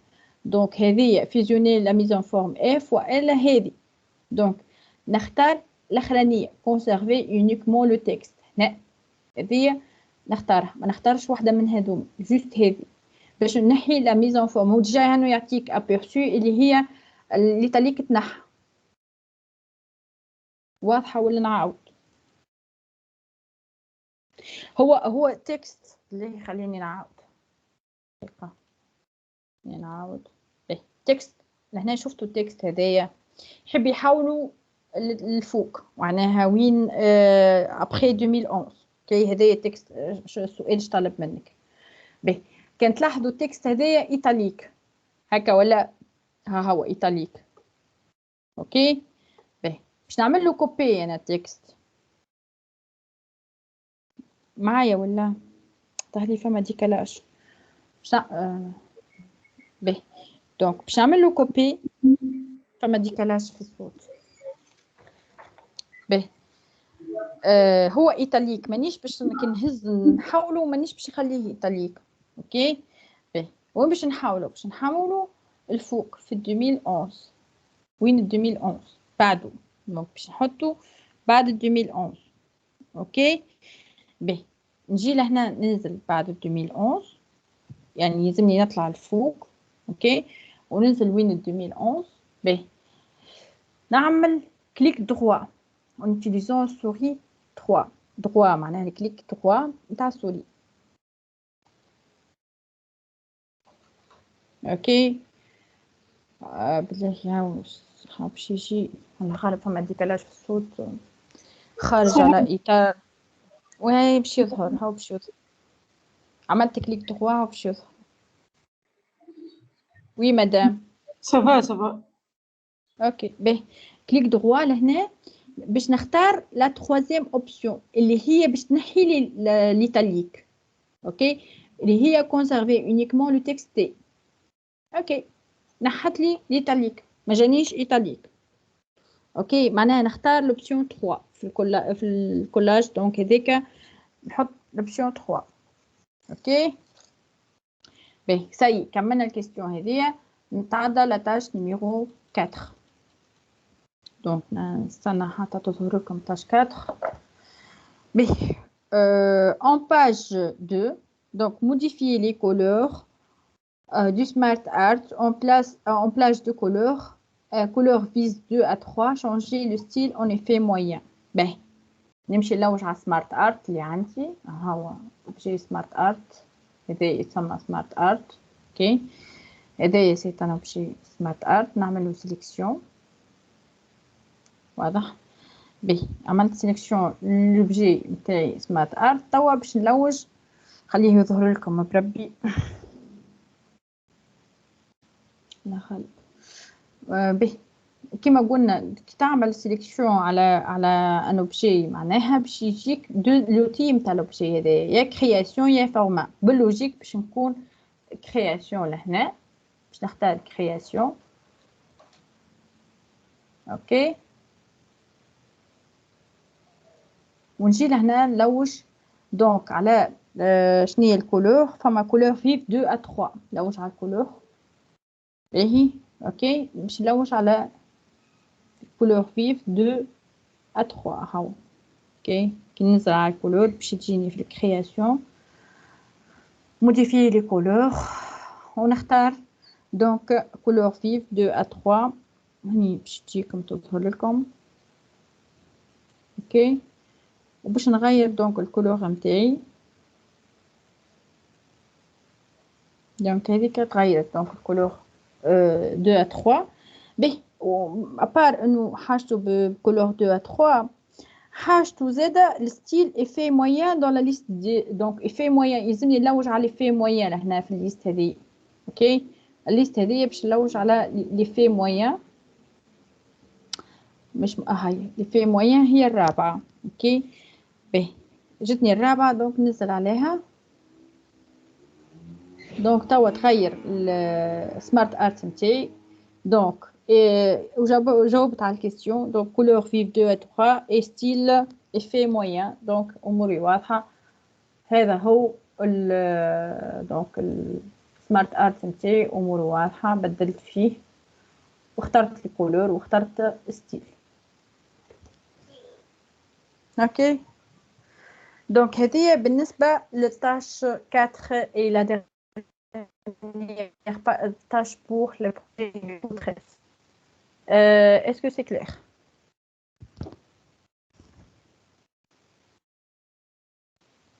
donc هذه fusionner la mise en forme F وإلا هذه donc نختار الأخرانية conserver uniquement le texte هذه نختارها ما نختارش واحدة من هذوما juste هذه باش نحي la mise en forme وديجا هانو يعطيك aperçu اللي هي اللي تليك تنحى واضحة ولا نعاود؟ هو تكست اللي خليني نعاود دقيقة نعاود تكست لهنا. شفتوا التكست هدايا يحب يحاولوا الفوق معناها وين ابخي 2011 كي هدايا تكست السؤال ايش طلب منك به. كان تلاحظوا التكست هدايا ايطاليك هكا ولا ها هو ايطاليك اوكي به. باش نعمل له كوبي انا التكست معايا ولا تهلي فما ديكالاج به. دونك باش نعمل له كوبي فما ديكالاج في الصوت به. هو ايطاليك مانيش باش كي نهز نحاولوا مانيش باش نخليه ايطاليك اوكي به. وين باش نحاولوا الفوق في 2011 وين 2011 بعده دونك باش نحطوا بعد 2011 اوكي به. نجي لهنا ننزل بعد 2011 يعني يلزمني نطلع الفوق اوكي وننزل وين 2011 به. نعمل كليك دروا en utilisant souris 3 droit معناها كليك 3 نتاع السوري اوكي. بالله هاو باش يجي انا غالب فما ديكالاج في الصوت خارج على اطار وهي باش يظهر هاو باش يظهر. عملت كليك 3 هاو باش يظهر. وي مدام سافا اوكي به. كليك دروا لهنا باش نختار لا تروازيام اوبسيون اللي هي باش تنحي لي ليتاليك اوكي اللي هي كونسيرفي اونيكمون لو تكست تي اوكي. نحت لي ليتاليك ما جانيش ايطاليك اوكي معناها نختار لوبسيون 3 في الكولاج دونك هذيك نحط لوبسيون 3 اوكي باهي ساي كملنا الكيستيون هذيا. نتعدى لاطاج نيميرو 4 دونك نستنى حتى تظهر لكم تاج 4 باهي. en page 2 donc modifier les couleurs du smart art en plage de couleurs couleur vise 2 à 3 changer le style en effet moyen. باهي نمشي نلوج على سمارت ارت اللي عندي هو بجي سمارت ارت هذا يتسمى سمارت ارت اوكي. هذايا سيت انا بجي سمارت ارت نعمل له سيليكسيون واضح باهي. عملت سيليكسيون لوبجي نتاعي سمارت ارت. توا باش نلوج خليه يظهر لكم بربي لا خلي باهي. كما قلنا كي تعمل سيليكسيون على ان اوبجي معناها باش يجيك دو لوتي نتاع الاوبجي هذا يا كرياسيون يا فورما باللوجيك باش نكون كرياسيون لهنا باش نختار كرياسيون اوكي ونجي لهنا نلوج دونك على شنو هي الكولور فما كولور فيف 2 à 3 نلوج على الكولور باهي اوكي باش نلوج على couleur vive 2 à 3 هاو اوكي. كي ننزل على الكولور باش تجيني في الكرياسيون modifier les couleurs ونختار دونك couleur vive 2 à 3 هني باش تجيكم تظهر لكم اوكي. وباش نغير دونك الكولور نتاعي دونك هذيك تغيرت دونك الكولور 2 à 3 باهي. وابار انه حاجته بكولور 2 à 3 حاجته زاده الستيل افي مويان دون لا ليست دونك افي مويان يلزمني نلوج على افي مويان هنا في الليست هذه اوكي. الليست هذه باش نلوج على ليفي مويان مش هاي ليفي مويان هي الرابعه اوكي باهي. جتني الرابعه دونك ننزل عليها دونك توا تغير السمارت ارت نتاعي دونك وجاوبت على الكيستيون دونك كولور فيف 2 à 3 اي ستيل افي مويان دونك اموري واضحه. هذا هو دونك السمارت ارت نتاعي اموره واضحه بدلت فيه واخترت الكولور واخترت ستيل اوكي. دونك هذه بالنسبه للتاش 4 et la dernière tâche pour le projet 13. Est-ce que c'est clair?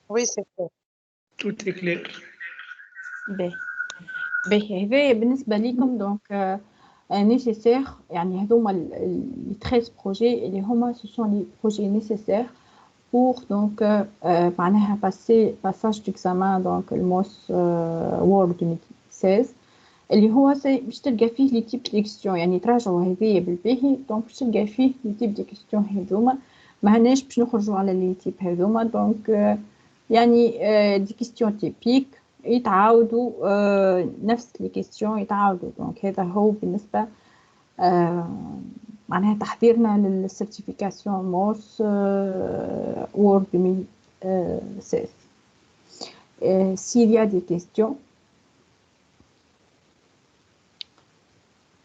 وي سي كلير. توت كلير. باهي هذايا بالنسبة ليكم دونك نيسيسير، يعني هذوما لي 13 بروجي اللي هما سو سون لي بروجي نيسيسير pour donc معناها passage d'examen donc الموس وورد 2016 اللي هو باش تلقى فيه لي تيب دي كيستيون، يعني تراجعوا هذيا بالباهي دونك باش تلقى فيه لي تيب دي كيستيون هذوما، ما هناش باش نخرجوا على لي تيب هذوما دونك يعني دي كيستيون تيبيك يتعاودوا نفس لي كيستيون يتعاودوا. دونك هذا هو بالنسبه معناها تحضيرنا للسيرتيفيكاسيون موس وورد 2016. S'il y a des questions,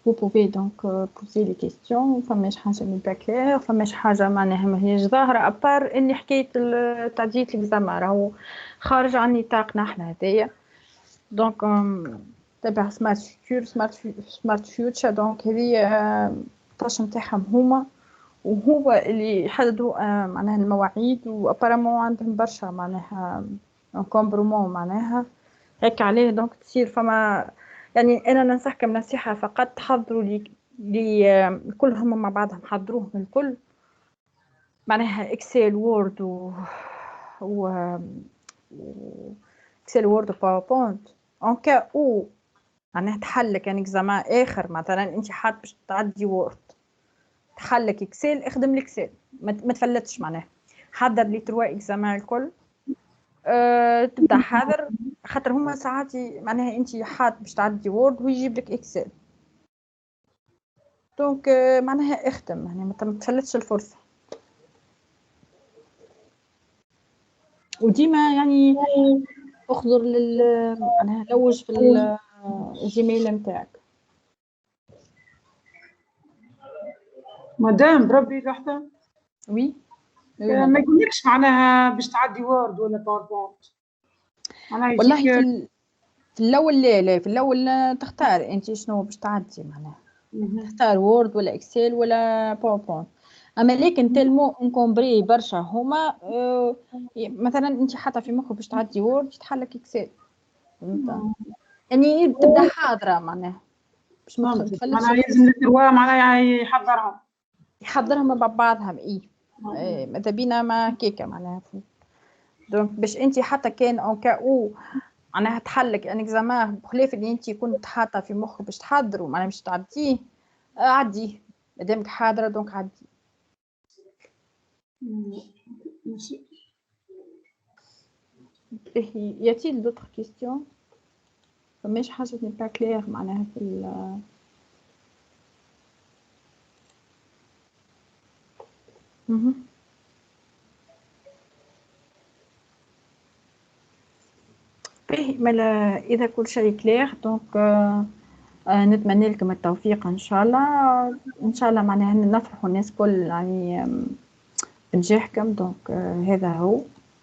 vous pouvez donc poser les questions. فماش حاجه مي با كلير، فماش حاجه معناها ما هيش ظاهره ابار اني حكايه تعديل الاكزامان راهو خارج عن نطاقنا احنا هذايا. دونك تبع سمارت فيوتشر دونك هذه الطاش نتاعهم هما، وهو اللي يحددوا معناها المواعيد، وابارامون عندهم برشا معناها كومبرومون معناها هيك عليه. دونك تصير فما يعني انا ننصحكم نصيحه فقط تحضروا لي كلهم مع بعضهم، حضروهم الكل معناها اكسل وورد و اكسل وورد وباوربوينت ان كا او معناها تحلك يعني اكزامان اخر مثلا انت حاط باش تعدي وورد تحلك اكسل، اخدم الاكسل ما تفلتش معناها حضر لي 3 اكزامان الكل. تبدا حاضر خاطر هما ساعات معناها انت حاط باش تعدي وورد ويجيب لك اكسل دونك معناها اختم يعني ما تفلتش الفرصه. وديما يعني اخضر معناها لوج في الجيميل نتاعك. مدام بربي لحظة، وي ما يقولكش معناها باش تعدي وورد ولا باوربوينت معناها والله يجيك في الاول لا في الاول تختار انت شنو باش تعدي معناها تختار وورد ولا اكسل ولا باوربوينت. اما لكن تلمو انكومبري برشا هما مثلا انت حاطه في مخك باش تعدي وورد تحلك اكسل يعني تبدا حاضره معناها باش ما تفلتش معناها يلزم التروا معناها يحضرهم مع بعضهم. ماذا بينا ما كيكه معناها دونك باش انت حتى كان اون كاو معناها تحلك ان اكزامان بخلاف اللي انت كنت حاطه في مخك باش تحضره معناها باش تعديه عديه مادامك حاضره دونك عدي. y a-t-il d'autres questions؟ فماش حاجه ني با كلير معناها في باهي اذا كل شيء كلير دونك نتمنى لكم التوفيق ان شاء الله. ان شاء الله معناها نفرحوا الناس كل يعني بنجاحكم. دونك هذا هو.